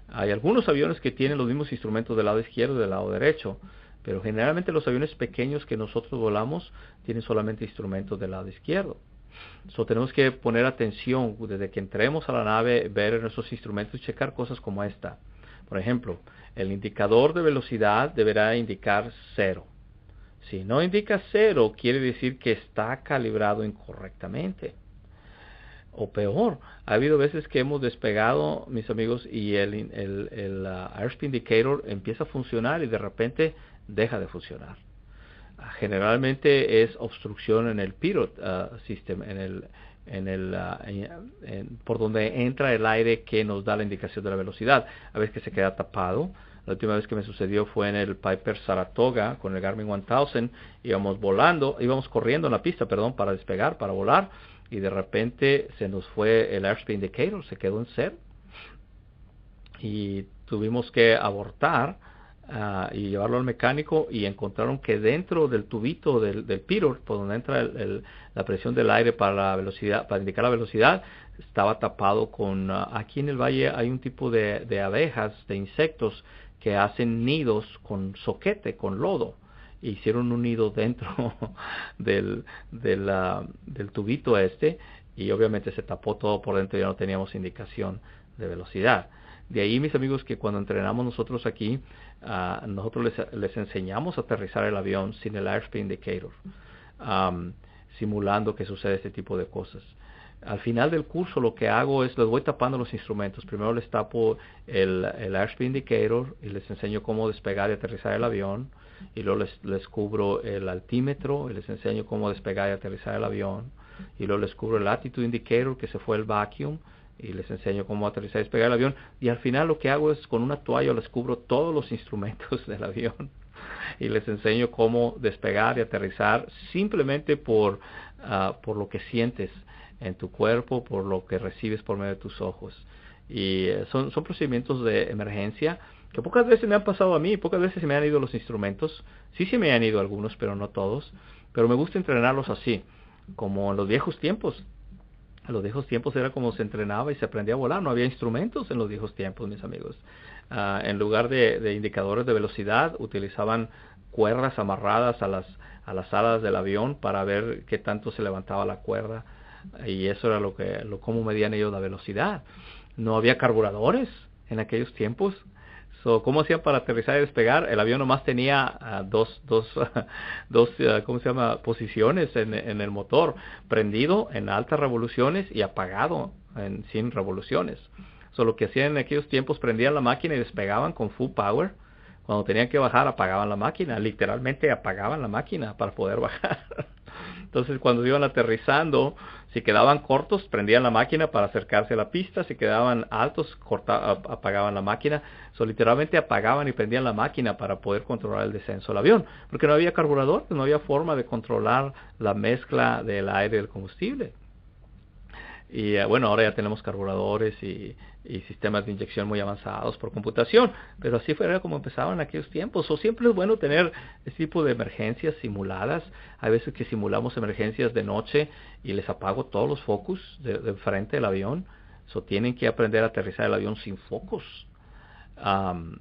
Hay algunos aviones que tienen los mismos instrumentos del lado izquierdo y del lado derecho, pero generalmente los aviones pequeños que nosotros volamos tienen solamente instrumentos del lado izquierdo. Tenemos que poner atención desde que entremos a la nave, ver nuestros instrumentos y checar cosas como esta. Por ejemplo, el indicador de velocidad deberá indicar 0. Si no indica 0, quiere decir que está calibrado incorrectamente. O peor, ha habido veces que hemos despegado, mis amigos, y el airspeed indicator empieza a funcionar y de repente deja de funcionar. Generalmente es obstrucción en el pitot system, por donde entra el aire que nos da la indicación de la velocidad. A veces que se queda tapado. La última vez que me sucedió fue en el Piper Saratoga con el Garmin 1000. Íbamos corriendo en la pista, para despegar, para volar, y de repente se nos fue el airspeed indicator, se quedó en 0. Y tuvimos que abortar y llevarlo al mecánico, y encontraron que dentro del tubito del pitot, por donde entra la presión del aire para la velocidad, para indicar la velocidad, estaba tapado con aquí en el valle hay un tipo de abejas, de insectos que hacen nidos con zoquete, con lodo. Hicieron un nido dentro del tubito y obviamente se tapó todo por dentro y ya no teníamos indicación de velocidad. De ahí, mis amigos, que cuando entrenamos nosotros aquí, nosotros les enseñamos a aterrizar el avión sin el airspeed indicator, simulando que sucede este tipo de cosas. Al final del curso lo que hago es les voy tapando los instrumentos. Primero les tapo el airspeed indicator y les enseño cómo despegar y aterrizar el avión. Y luego les cubro el altímetro y les enseño cómo despegar y aterrizar el avión. Y luego les cubro el attitude indicator, que se fue el vacuum, y les enseño cómo aterrizar y despegar el avión. Y al final lo que hago es con una toalla les cubro todos los instrumentos del avión y les enseño cómo despegar y aterrizar simplemente por lo que sientes en tu cuerpo, por lo que recibes por medio de tus ojos. Y son procedimientos de emergencia que pocas veces me han pasado a mí, pocas veces se me han ido los instrumentos. Sí se me han ido algunos, pero no todos. Pero me gusta entrenarlos así, como en los viejos tiempos. En los viejos tiempos era como se entrenaba y se aprendía a volar. No había instrumentos en los viejos tiempos, mis amigos. En lugar de indicadores de velocidad, utilizaban cuerdas amarradas a las alas del avión para ver qué tanto se levantaba la cuerda. Y eso era cómo medían ellos la velocidad. No había carburadores en aquellos tiempos. ¿Cómo hacían para aterrizar y despegar? El avión nomás tenía dos ¿cómo se llama? Posiciones en el motor, prendido en altas revoluciones y apagado sin revoluciones. Lo que hacían en aquellos tiempos, prendían la máquina y despegaban con full power. Cuando tenían que bajar, apagaban la máquina, literalmente apagaban la máquina para poder bajar. Entonces, cuando iban aterrizando, si quedaban cortos, prendían la máquina para acercarse a la pista. Si quedaban altos, apagaban la máquina. Literalmente apagaban y prendían la máquina para poder controlar el descenso del avión. Porque no había carburador, no había forma de controlar la mezcla del aire y del combustible. Y bueno, ahora ya tenemos carburadores y sistemas de inyección muy avanzados por computación, pero así fue como empezaban en aquellos tiempos. Siempre es bueno tener este tipo de emergencias simuladas. Hay veces que simulamos emergencias de noche y les apago todos los focus de frente del avión. Tienen que aprender a aterrizar el avión sin focos. No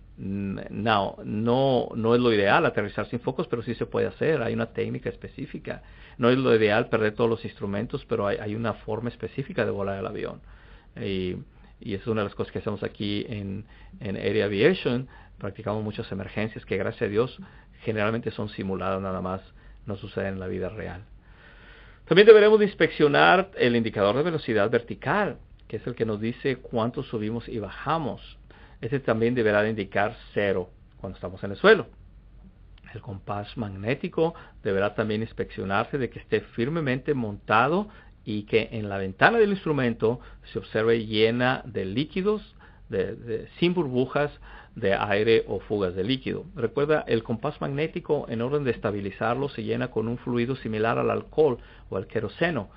es lo ideal aterrizar sin focos, pero sí se puede hacer. Hay una técnica específica. No es lo ideal perder todos los instrumentos, pero hay una forma específica de volar el avión. Y es una de las cosas que hacemos aquí en Air Aviation. Practicamos muchas emergencias que, gracias a Dios, generalmente son simuladas nada más, no suceden en la vida real. También deberemos de inspeccionar el indicador de velocidad vertical, que es el que nos dice cuánto subimos y bajamos. Este también deberá de indicar 0 cuando estamos en el suelo. El compás magnético deberá también inspeccionarse de que esté firmemente montado y que en la ventana del instrumento se observe llena de líquidos, sin burbujas de aire o fugas de líquido. Recuerda, el compás magnético, en orden de estabilizarlo, se llena con un fluido similar al alcohol o al queroseno.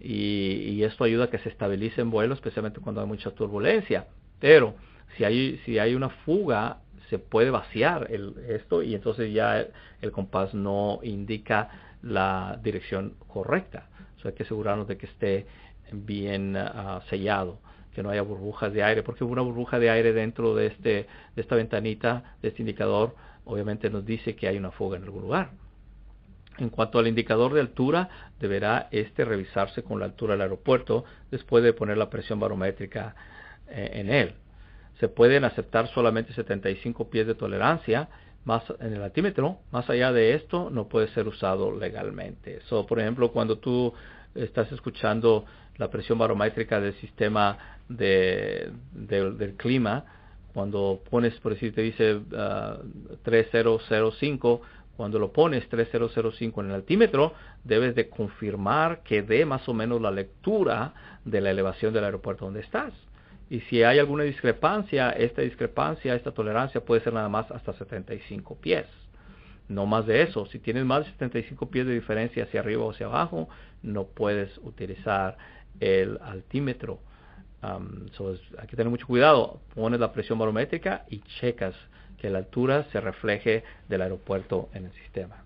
Y esto ayuda a que se estabilice en vuelo, especialmente cuando hay mucha turbulencia. Pero si hay una fuga, se puede vaciar esto y entonces ya el compás no indica la dirección correcta. Hay que asegurarnos de que esté bien sellado, que no haya burbujas de aire, porque una burbuja de aire dentro de esta ventanita, de este indicador, obviamente nos dice que hay una fuga en algún lugar. En cuanto al indicador de altura, deberá revisarse con la altura del aeropuerto después de poner la presión barométrica en él. Se pueden aceptar solamente 75 pies de tolerancia más en el altímetro. Más allá de esto no puede ser usado legalmente. Por ejemplo, cuando tú estás escuchando la presión barométrica del sistema del clima, cuando pones, por decir, te dice 3005, cuando lo pones 3005 en el altímetro, debes de confirmar que dé más o menos la lectura de la elevación del aeropuerto donde estás. Y si hay alguna discrepancia, esta tolerancia puede ser nada más hasta 75 pies. No más de eso. Si tienes más de 75 pies de diferencia hacia arriba o hacia abajo, no puedes utilizar el altímetro. Hay que tener mucho cuidado. Pones la presión barométrica y checas que la altura se refleje del aeropuerto en el sistema.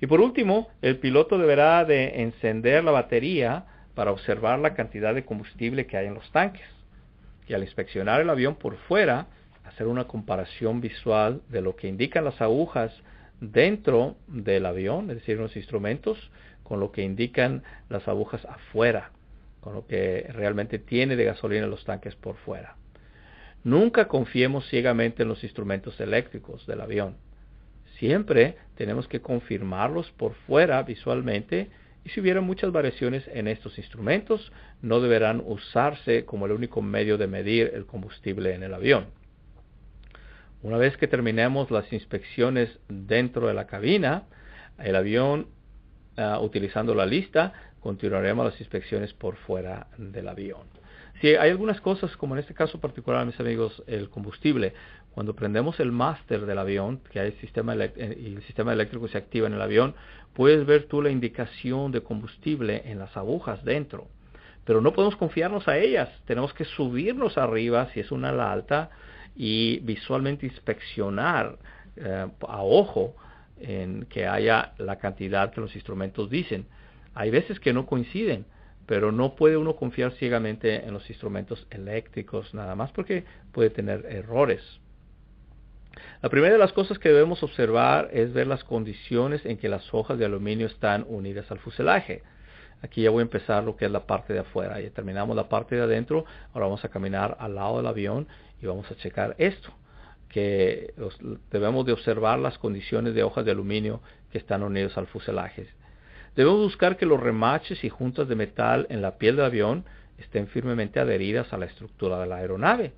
Y por último, el piloto deberá de encender la batería para observar la cantidad de combustible que hay en los tanques. Y al inspeccionar el avión por fuera, hacer una comparación visual de lo que indican las agujas dentro del avión, es decir, los instrumentos, con lo que indican las agujas afuera, con lo que realmente tiene de gasolina los tanques por fuera. Nunca confiemos ciegamente en los instrumentos eléctricos del avión. Siempre tenemos que confirmarlos por fuera visualmente, y si hubiera muchas variaciones en estos instrumentos, no deberán usarse como el único medio de medir el combustible en el avión. Una vez que terminemos las inspecciones dentro de la cabina, el avión, utilizando la lista, continuaremos las inspecciones por fuera del avión. Si hay algunas cosas, como en este caso particular, mis amigos, el combustible, cuando prendemos el máster del avión, que hay el sistema eléctrico se activa en el avión, puedes ver tú la indicación de combustible en las agujas dentro. Pero no podemos confiarnos a ellas. Tenemos que subirnos arriba, si es una ala alta, y visualmente inspeccionar a ojo en que haya la cantidad que los instrumentos dicen. Hay veces que no coinciden, pero no puede uno confiar ciegamente en los instrumentos eléctricos nada más porque puede tener errores. La primera de las cosas que debemos observar es ver las condiciones en que las hojas de aluminio están unidas al fuselaje. Aquí ya voy a empezar lo que es la parte de afuera. Ya terminamos la parte de adentro. Ahora vamos a caminar al lado del avión y vamos a checar esto. Que debemos de observar las condiciones de hojas de aluminio que están unidas al fuselaje. Debemos buscar que los remaches y juntas de metal en la piel del avión estén firmemente adheridas a la estructura de la aeronave.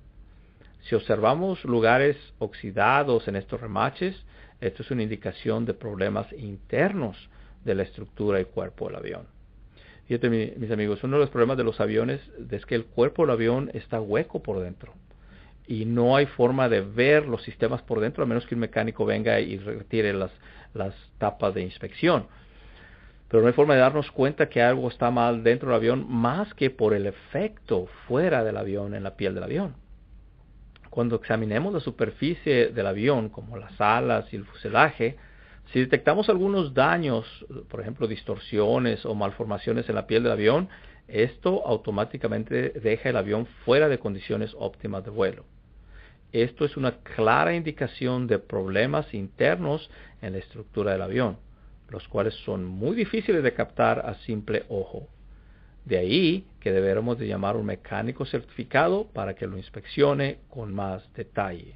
Si observamos lugares oxidados en estos remaches, esto es una indicación de problemas internos de la estructura y cuerpo del avión. Fíjate, mis amigos, uno de los problemas de los aviones es que el cuerpo del avión está hueco por dentro y no hay forma de ver los sistemas por dentro a menos que un mecánico venga y retire las tapas de inspección. Pero no hay forma de darnos cuenta que algo está mal dentro del avión más que por el efecto fuera del avión en la piel del avión. Cuando examinemos la superficie del avión, como las alas y el fuselaje, si detectamos algunos daños, por ejemplo distorsiones o malformaciones en la piel del avión, esto automáticamente deja el avión fuera de condiciones óptimas de vuelo. Esto es una clara indicación de problemas internos en la estructura del avión, los cuales son muy difíciles de captar a simple ojo. De ahí que deberemos de llamar a un mecánico certificado para que lo inspeccione con más detalle.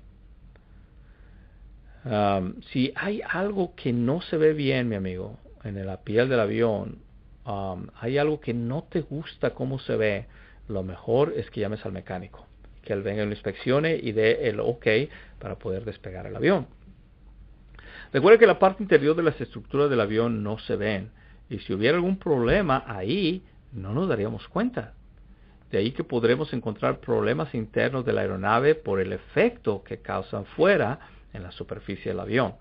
Si hay algo que no se ve bien, mi amigo, en la piel del avión, hay algo que no te gusta cómo se ve, lo mejor es que llames al mecánico, que él venga y lo inspeccione y dé el OK para poder despegar el avión. Recuerda que la parte interior de las estructuras del avión no se ven, y si hubiera algún problema ahí, no nos daríamos cuenta. De ahí que podremos encontrar problemas internos de la aeronave por el efecto que causan fuera en la superficie del avión.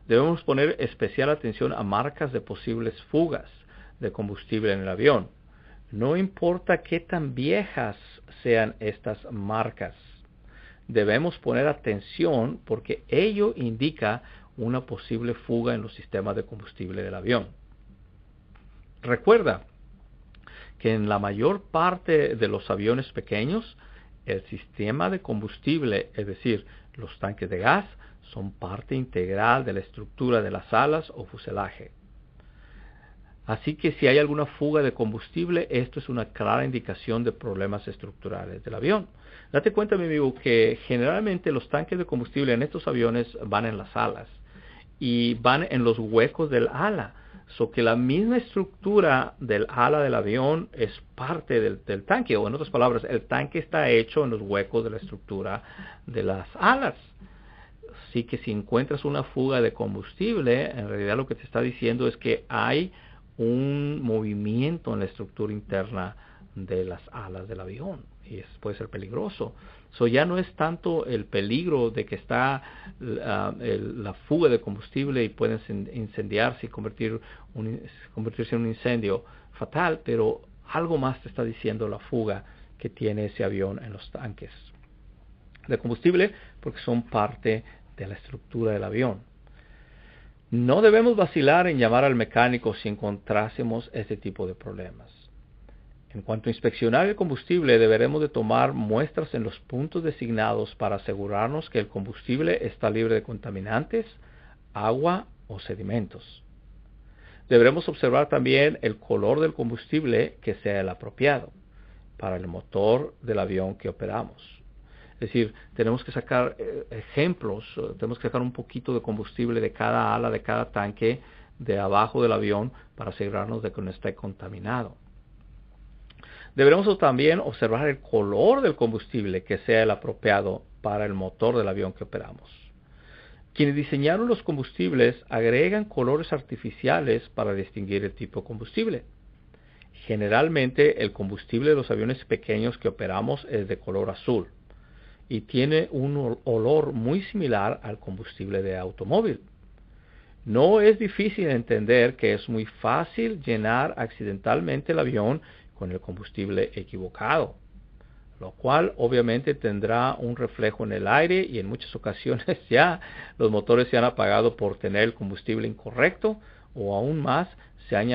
Debemos poner especial atención a marcas de posibles fugas de combustible en el avión. No importa qué tan viejas sean estas marcas. Debemos poner atención porque ello indica una posible fuga en los sistemas de combustible del avión. Recuerda que en la mayor parte de los aviones pequeños, el sistema de combustible, es decir, los tanques de gas, son parte integral de la estructura de las alas o fuselaje. Así que si hay alguna fuga de combustible, esto es una clara indicación de problemas estructurales del avión. Date cuenta, mi amigo, que generalmente los tanques de combustible en estos aviones van en las alas y van en los huecos del ala. So que la misma estructura del ala del avión es parte del tanque, o en otras palabras, el tanque está hecho en los huecos de la estructura de las alas. Así que si encuentras una fuga de combustible, en realidad lo que te está diciendo es que hay un movimiento en la estructura interna de las alas del avión, y eso puede ser peligroso. So ya no es tanto el peligro de que está la fuga de combustible y pueden incendiarse y convertirse en un incendio fatal, pero algo más te está diciendo la fuga que tiene ese avión en los tanques de combustible, porque son parte de la estructura del avión. No debemos vacilar en llamar al mecánico si encontrásemos este tipo de problemas. En cuanto a inspeccionar el combustible, deberemos de tomar muestras en los puntos designados para asegurarnos que el combustible está libre de contaminantes, agua o sedimentos. Deberemos observar también el color del combustible que sea el apropiado para el motor del avión que operamos. Es decir, tenemos que sacar ejemplos, tenemos que sacar un poquito de combustible de cada ala, de cada tanque de abajo del avión para asegurarnos de que no esté contaminado. Deberemos también observar el color del combustible que sea el apropiado para el motor del avión que operamos. Quienes diseñaron los combustibles agregan colores artificiales para distinguir el tipo de combustible. Generalmente el combustible de los aviones pequeños que operamos es de color azul y tiene un olor muy similar al combustible de automóvil. No es difícil entender que es muy fácil llenar accidentalmente el avión con el combustible equivocado, lo cual obviamente tendrá un reflejo en el aire y en muchas ocasiones ya los motores se han apagado por tener el combustible incorrecto o aún más se han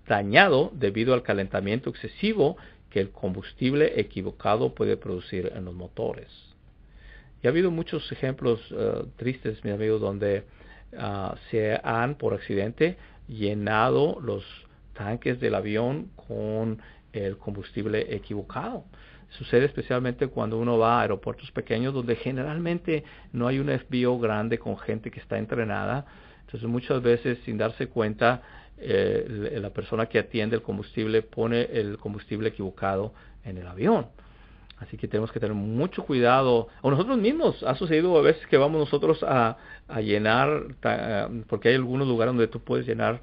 dañado debido al calentamiento excesivo que el combustible equivocado puede producir en los motores. Y ha habido muchos ejemplos tristes, mis amigos, donde se han por accidente llenado los tanques del avión con el combustible equivocado. Sucede especialmente cuando uno va a aeropuertos pequeños donde generalmente no hay un FBO grande con gente que está entrenada. Entonces muchas veces sin darse cuenta la persona que atiende el combustible pone el combustible equivocado en el avión. Así que tenemos que tener mucho cuidado. O nosotros mismos, ha sucedido a veces que vamos nosotros a llenar, porque hay algunos lugares donde tú puedes llenar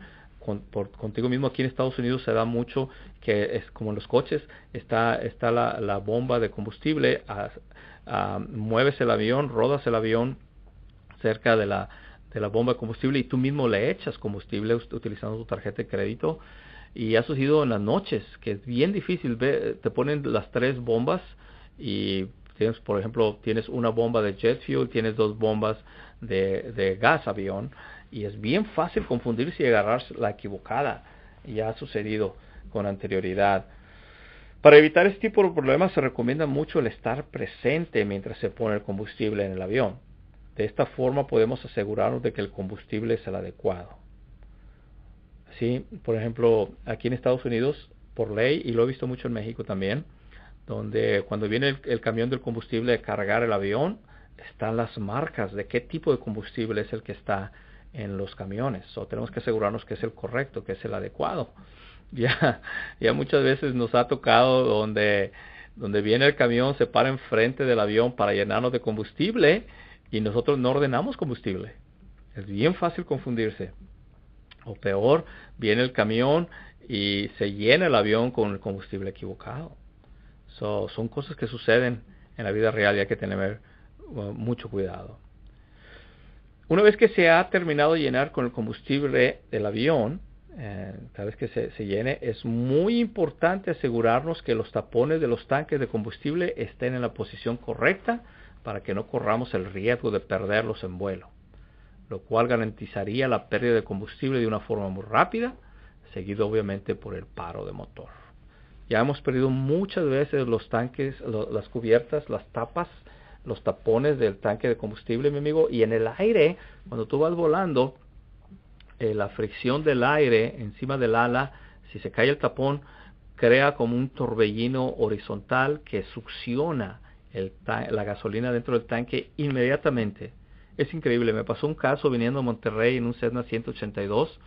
contigo mismo. Aquí en Estados Unidos se da mucho que es como en los coches, está la bomba de combustible, mueves el avión, rodas el avión cerca de la bomba de combustible y tú mismo le echas combustible utilizando tu tarjeta de crédito. Y ha sucedido en las noches, que es bien difícil, te ponen las 3 bombas y tienes, por ejemplo, tienes una bomba de jet fuel, tienes 2 bombas de gas avión y es bien fácil confundirse y agarrar la equivocada. Y ha sucedido con anterioridad. Para evitar este tipo de problemas se recomienda mucho el estar presente mientras se pone el combustible en el avión. De esta forma podemos asegurarnos de que el combustible es el adecuado. Sí, por ejemplo, aquí en Estados Unidos, por ley, y lo he visto mucho en México también, donde cuando viene el camión del combustible a cargar el avión, están las marcas de qué tipo de combustible es el que está en los camiones. Tenemos que asegurarnos que es el correcto, que es el adecuado. Ya muchas veces nos ha tocado donde viene el camión, se para enfrente del avión para llenarnos de combustible y nosotros no ordenamos combustible. Es bien fácil confundirse. O peor, viene el camión y se llena el avión con el combustible equivocado. Son cosas que suceden en la vida real y hay que tener mucho cuidado. Una vez que se ha terminado de llenar con el combustible del avión, cada vez que se llene, es muy importante asegurarnos que los tapones de los tanques de combustible estén en la posición correcta para que no corramos el riesgo de perderlos en vuelo, lo cual garantizaría la pérdida de combustible de una forma muy rápida, seguido obviamente por el paro de motor. Ya hemos perdido muchas veces los tanques, las cubiertas, las tapas, los tapones del tanque de combustible, mi amigo, y en el aire, cuando tú vas volando, la fricción del aire encima del ala, si se cae el tapón, crea como un torbellino horizontal que succiona la gasolina dentro del tanque inmediatamente. Es increíble, me pasó un caso viniendo a Monterrey en un Cessna 182.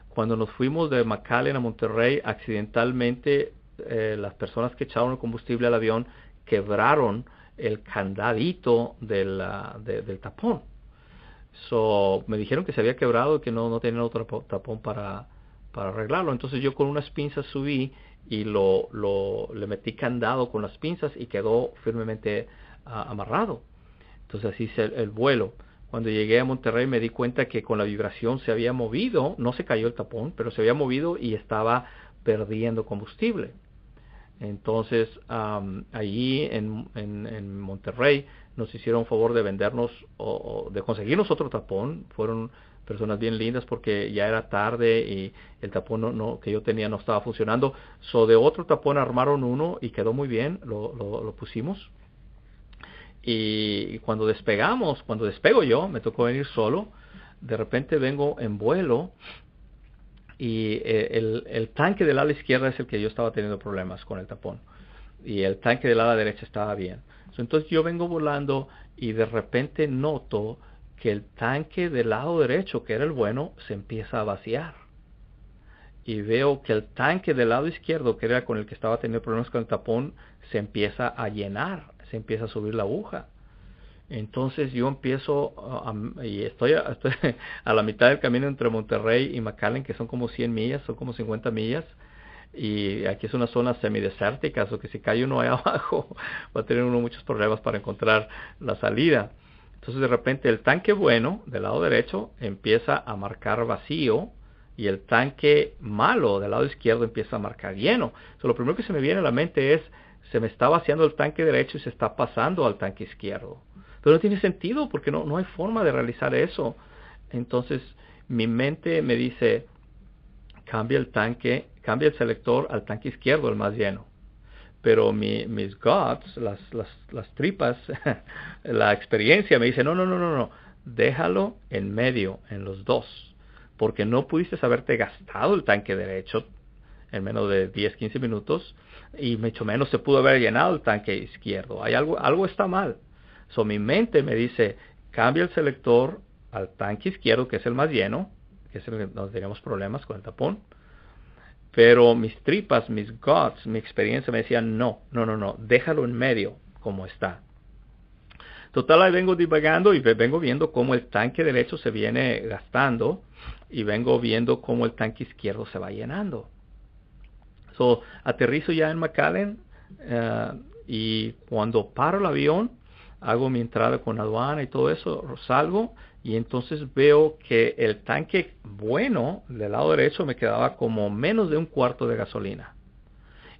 Cuando nos fuimos de McAllen a Monterrey, accidentalmente las personas que echaron el combustible al avión quebraron el candadito del tapón. Me dijeron que se había quebrado y que no tenían otro tapón para arreglarlo. Entonces yo con unas pinzas subí y le metí candado con las pinzas y quedó firmemente amarrado. Entonces así hice el vuelo. Cuando llegué a Monterrey me di cuenta que con la vibración se había movido, no se cayó el tapón, pero se había movido y estaba perdiendo combustible. Entonces allí en Monterrey nos hicieron favor de vendernos o de conseguirnos otro tapón. Fueron personas bien lindas porque ya era tarde y el tapón que yo tenía no estaba funcionando. De otro tapón armaron uno y quedó muy bien, lo pusimos. Y cuando despego yo, me tocó venir solo, de repente vengo en vuelo y el tanque del ala izquierda es el que yo estaba teniendo problemas con el tapón y el tanque del ala derecha estaba bien. Entonces yo vengo volando y de repente noto que el tanque del lado derecho, que era el bueno, se empieza a vaciar. Y veo que el tanque del lado izquierdo, que era con el que estaba teniendo problemas con el tapón, se empieza a llenar, se empieza a subir la aguja. Entonces yo empiezo, y estoy a la mitad del camino entre Monterrey y McAllen, que son como 100 millas, son como 50 millas. Y aquí es una zona semidesértica, o que si cae uno ahí abajo, va a tener uno muchos problemas para encontrar la salida. Entonces de repente el tanque bueno, del lado derecho, empieza a marcar vacío, y el tanque malo del lado izquierdo empieza a marcar lleno. So, lo primero que se me viene a la mente es, se me está vaciando el tanque derecho y se está pasando al tanque izquierdo. Pero no tiene sentido porque no hay forma de realizar eso. Entonces mi mente me dice, cambia el selector al tanque izquierdo, el más lleno. Pero mis guts, las tripas, la experiencia me dice, no, déjalo en medio, en los dos, porque no pudiste haberte gastado el tanque derecho en menos de 10, 15 minutos, y mucho menos se pudo haber llenado el tanque izquierdo. Algo está mal. So, mi mente me dice, cambia el selector al tanque izquierdo, que es el más lleno, que es el que nos tenemos problemas con el tapón. Pero mis tripas, mis guts, mi experiencia me decían, no, déjalo en medio como está. Total, ahí vengo divagando y vengo viendo cómo el tanque derecho se viene gastando y vengo viendo cómo el tanque izquierdo se va llenando. So, aterrizo ya en McAllen y cuando paro el avión, hago mi entrada con aduana y todo eso, salgo y entonces veo que el tanque bueno del lado derecho me quedaba como menos de un cuarto de gasolina.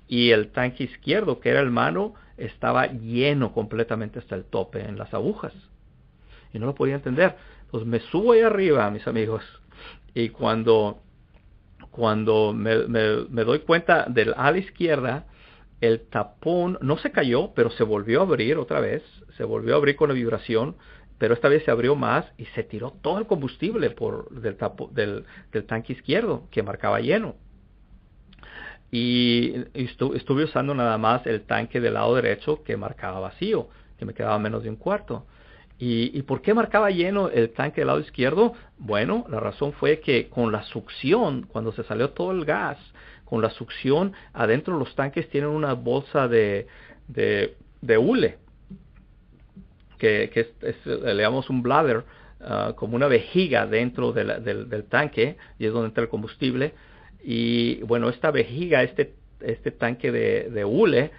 Y el tanque izquierdo, que era el malo, estaba lleno completamente hasta el tope en las agujas. Y no lo podía entender. Entonces me subo ahí arriba, mis amigos, y cuando me doy cuenta del ala izquierda, el tapón no se cayó, pero se volvió a abrir otra vez. Se volvió a abrir con la vibración, pero esta vez se abrió más y se tiró todo el combustible del tanque izquierdo, que marcaba lleno. Y estuve usando nada más el tanque del lado derecho, que marcaba vacío, que me quedaba menos de un cuarto. ¿Y por qué marcaba lleno el tanque del lado izquierdo? Bueno, la razón fue que con la succión, cuando se salió todo el gas, con la succión, adentro los tanques tienen una bolsa de hule, que le llamamos un bladder, como una vejiga dentro del tanque, y es donde entra el combustible. Y bueno, esta vejiga, este tanque de hule,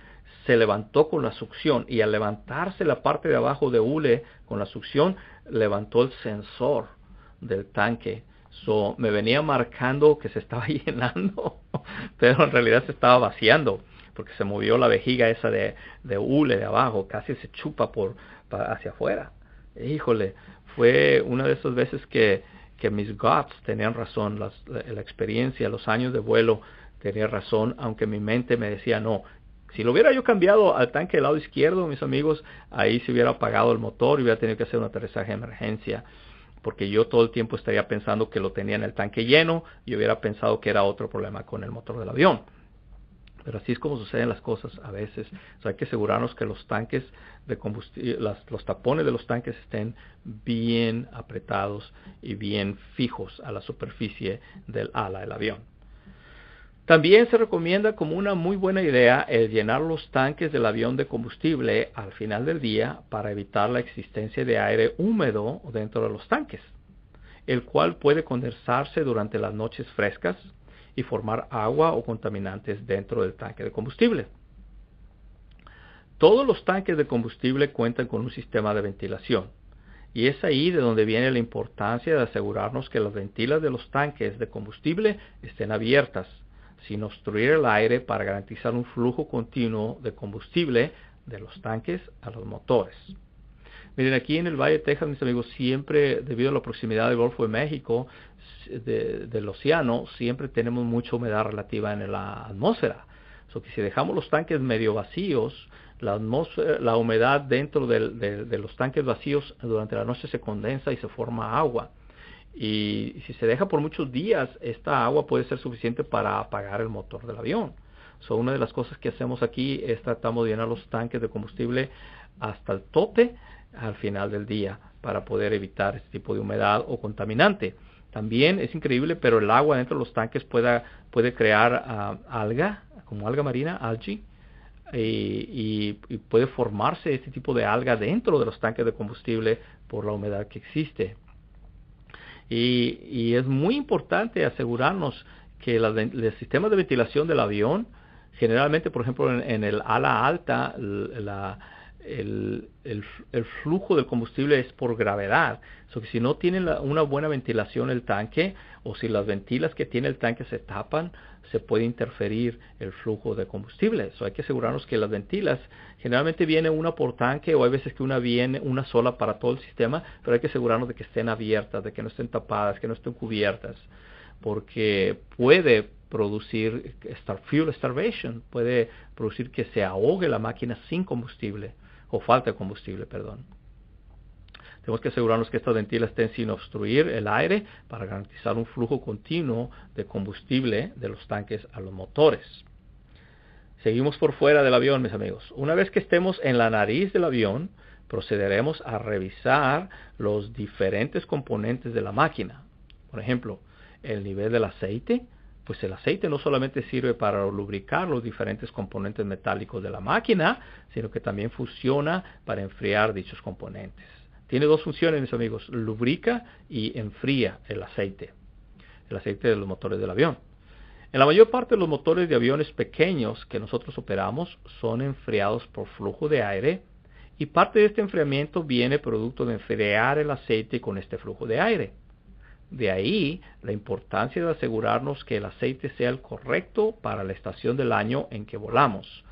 se levantó con la succión, y al levantarse la parte de abajo de hule con la succión, levantó el sensor del tanque. So, me venía marcando que se estaba llenando, pero en realidad se estaba vaciando, porque se movió la vejiga esa de hule de abajo, casi se chupa hacia afuera. Híjole, fue una de esas veces que mis guts tenían razón, la experiencia, los años de vuelo tenía razón, aunque mi mente me decía no. Si lo hubiera yo cambiado al tanque del lado izquierdo, mis amigos, ahí se hubiera apagado el motor y hubiera tenido que hacer un aterrizaje de emergencia, porque yo todo el tiempo estaría pensando que lo tenía en el tanque lleno y hubiera pensado que era otro problema con el motor del avión. Pero así es como suceden las cosas a veces. O sea, hay que asegurarnos que los tanques de combustible, los tapones de los tanques estén bien apretados y bien fijos a la superficie del ala del avión. También se recomienda como una muy buena idea el llenar los tanques del avión de combustible al final del día para evitar la existencia de aire húmedo dentro de los tanques, el cual puede condensarse durante las noches frescas y formar agua o contaminantes dentro del tanque de combustible. Todos los tanques de combustible cuentan con un sistema de ventilación, y es ahí de donde viene la importancia de asegurarnos que las ventilas de los tanques de combustible estén abiertas, sin obstruir el aire, para garantizar un flujo continuo de combustible de los tanques a los motores. Miren, aquí en el Valle de Texas, mis amigos, siempre, debido a la proximidad del Golfo de México, del océano, siempre tenemos mucha humedad relativa en la atmósfera. So que si dejamos los tanques medio vacíos, la humedad dentro de los tanques vacíos durante la noche se condensa y se forma agua. Y si se deja por muchos días, esta agua puede ser suficiente para apagar el motor del avión. So, una de las cosas que hacemos aquí es tratamos de llenar los tanques de combustible hasta el tope al final del día para poder evitar este tipo de humedad o contaminante. También es increíble, pero el agua dentro de los tanques puede crear alga, como alga marina, algae, y puede formarse este tipo de alga dentro de los tanques de combustible por la humedad que existe. Y es muy importante asegurarnos que el sistema de ventilación del avión, generalmente, por ejemplo, en el ala alta, el flujo del combustible es por gravedad. So que si no tiene una buena ventilación el tanque, o si las ventilas que tiene el tanque se tapan, se puede interferir el flujo de combustible. So hay que asegurarnos que las ventilas, generalmente viene una por tanque, o hay veces que una viene una sola para todo el sistema, pero hay que asegurarnos de que estén abiertas, de que no estén tapadas, que no estén cubiertas, porque puede producir fuel starvation, puede producir que se ahogue la máquina sin combustible, o falta de combustible, perdón. Tenemos que asegurarnos que estas ventilas estén sin obstruir el aire para garantizar un flujo continuo de combustible de los tanques a los motores. Seguimos por fuera del avión, mis amigos. Una vez que estemos en la nariz del avión, procederemos a revisar los diferentes componentes de la máquina. Por ejemplo, el nivel del aceite. Pues el aceite no solamente sirve para lubricar los diferentes componentes metálicos de la máquina, sino que también funciona para enfriar dichos componentes. Tiene dos funciones, mis amigos: lubrica y enfría el aceite de los motores del avión. En la mayor parte de los motores de aviones pequeños que nosotros operamos son enfriados por flujo de aire, y parte de este enfriamiento viene producto de enfriar el aceite con este flujo de aire. De ahí la importancia de asegurarnos que el aceite sea el correcto para la estación del año en que volamos,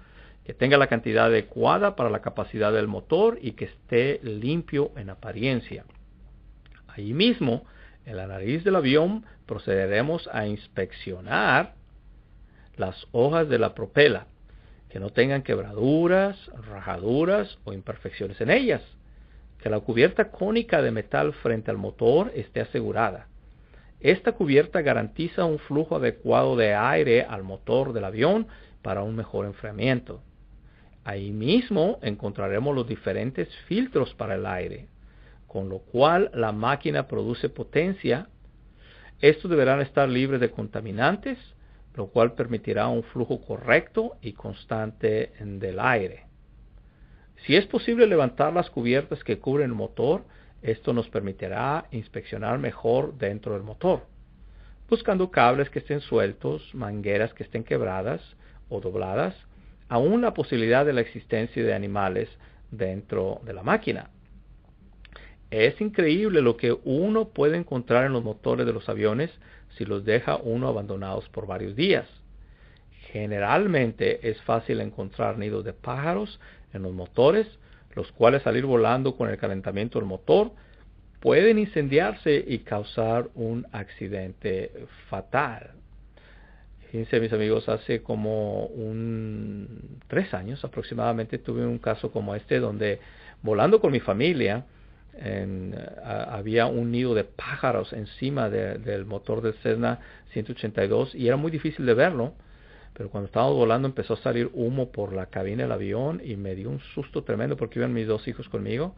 que tenga la cantidad adecuada para la capacidad del motor y que esté limpio en apariencia. Ahí mismo, en la nariz del avión, procederemos a inspeccionar las hojas de la propela, que no tengan quebraduras, rajaduras o imperfecciones en ellas, que la cubierta cónica de metal frente al motor esté asegurada. Esta cubierta garantiza un flujo adecuado de aire al motor del avión para un mejor enfriamiento. Ahí mismo encontraremos los diferentes filtros para el aire, con lo cual la máquina produce potencia. Estos deberán estar libres de contaminantes, lo cual permitirá un flujo correcto y constante del aire. Si es posible levantar las cubiertas que cubren el motor, esto nos permitirá inspeccionar mejor dentro del motor, buscando cables que estén sueltos, mangueras que estén quebradas o dobladas, aún la posibilidad de la existencia de animales dentro de la máquina. Es increíble lo que uno puede encontrar en los motores de los aviones si los deja uno abandonados por varios días. Generalmente es fácil encontrar nidos de pájaros en los motores, los cuales al ir volando con el calentamiento del motor pueden incendiarse y causar un accidente fatal. Fíjense, mis amigos, hace como 3 años aproximadamente tuve un caso como este, donde volando con mi familia había un nido de pájaros encima del motor del Cessna 182 y era muy difícil de verlo. Pero cuando estábamos volando empezó a salir humo por la cabina del avión y me dio un susto tremendo porque iban mis 2 hijos conmigo.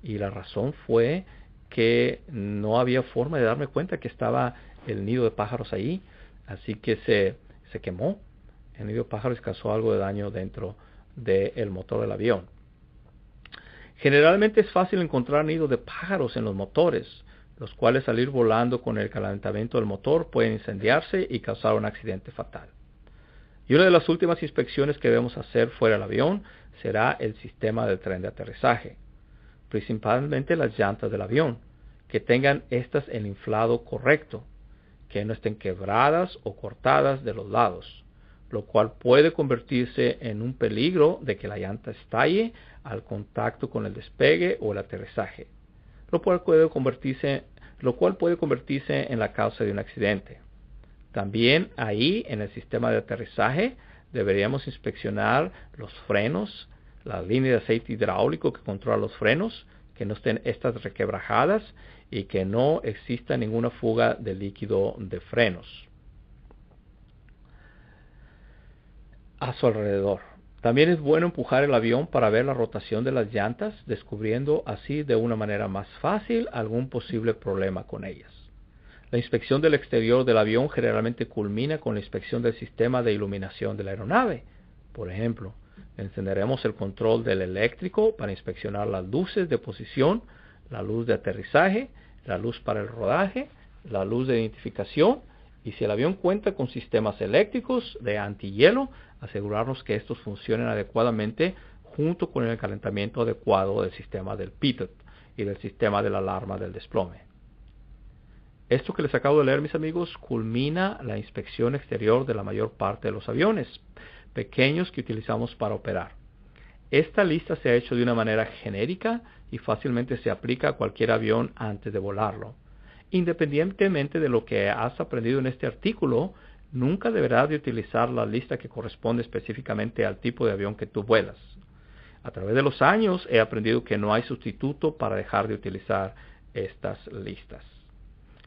Y la razón fue que no había forma de darme cuenta que estaba el nido de pájaros ahí. Así que se quemó el nido de pájaros y causó algo de daño dentro del motor del avión. Generalmente es fácil encontrar nidos de pájaros en los motores, los cuales al ir volando con el calentamiento del motor pueden incendiarse y causar un accidente fatal. Y una de las últimas inspecciones que debemos hacer fuera del avión será el sistema del tren de aterrizaje, principalmente las llantas del avión, que tengan estas el inflado correcto, que no estén quebradas o cortadas de los lados, lo cual puede convertirse en un peligro de que la llanta estalle al contacto con el despegue o el aterrizaje, lo cual puede convertirse en la causa de un accidente. También ahí en el sistema de aterrizaje deberíamos inspeccionar los frenos, la línea de aceite hidráulico que controla los frenos, que no estén estas requebrajadas y que no exista ninguna fuga de líquido de frenos a su alrededor. También es bueno empujar el avión para ver la rotación de las llantas, descubriendo así de una manera más fácil algún posible problema con ellas. La inspección del exterior del avión generalmente culmina con la inspección del sistema de iluminación de la aeronave. Por ejemplo, encenderemos el control del eléctrico para inspeccionar las luces de posición, la luz de aterrizaje, la luz para el rodaje, la luz de identificación, y si el avión cuenta con sistemas eléctricos de antihielo, asegurarnos que estos funcionen adecuadamente junto con el calentamiento adecuado del sistema del pitot y del sistema de la alarma del desplome. Esto que les acabo de leer, mis amigos, culmina la inspección exterior de la mayor parte de los aviones pequeños que utilizamos para operar. Esta lista se ha hecho de una manera genérica y fácilmente se aplica a cualquier avión antes de volarlo. Independientemente de lo que has aprendido en este artículo, nunca deberás de utilizar la lista que corresponde específicamente al tipo de avión que tú vuelas. A través de los años he aprendido que no hay sustituto para dejar de utilizar estas listas.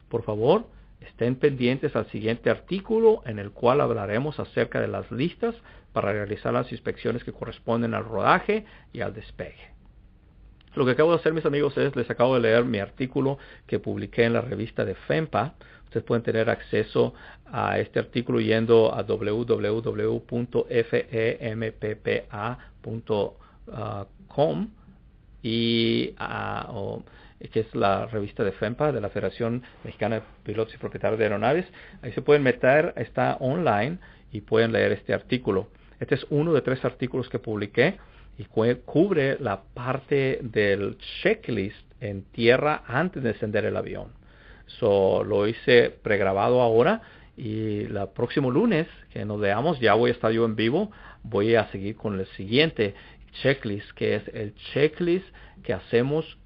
Por favor, estén pendientes al siguiente artículo en el cual hablaremos acerca de las listas para realizar las inspecciones que corresponden al rodaje y al despegue. Lo que acabo de hacer, mis amigos, es les acabo de leer mi artículo que publiqué en la revista de FEMPA. Ustedes pueden tener acceso a este artículo yendo a www.femppa.com y que es la revista de FEMPA, de la Federación Mexicana de Pilotos y Propietarios de Aeronaves. Ahí se pueden meter, está online y pueden leer este artículo. Este es uno de 3 artículos que publiqué y cubre la parte del checklist en tierra antes de encender el avión. Lo hice pregrabado ahora y el próximo lunes que nos veamos, ya voy a estar yo en vivo, voy a seguir con el siguiente checklist, que es el checklist que hacemos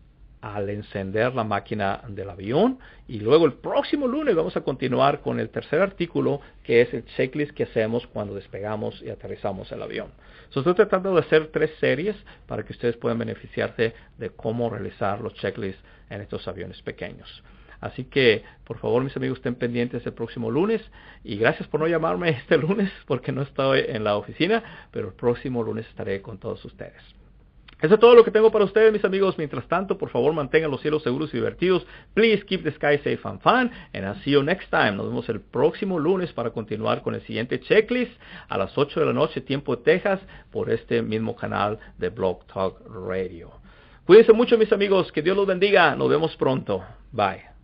al encender la máquina del avión, y luego el próximo lunes vamos a continuar con el tercer artículo, que es el checklist que hacemos cuando despegamos y aterrizamos el avión. Estoy tratando de hacer 3 series para que ustedes puedan beneficiarse de cómo realizar los checklists en estos aviones pequeños. Así que, por favor, mis amigos, estén pendientes el próximo lunes, y gracias por no llamarme este lunes porque no estoy en la oficina, pero el próximo lunes estaré con todos ustedes. Eso es todo lo que tengo para ustedes, mis amigos. Mientras tanto, por favor, mantengan los cielos seguros y divertidos. Please keep the sky safe and fun. And I'll see you next time. Nos vemos el próximo lunes para continuar con el siguiente checklist a las 8 de la noche, tiempo de Texas, por este mismo canal de Blog Talk Radio. Cuídense mucho, mis amigos. Que Dios los bendiga. Nos vemos pronto. Bye.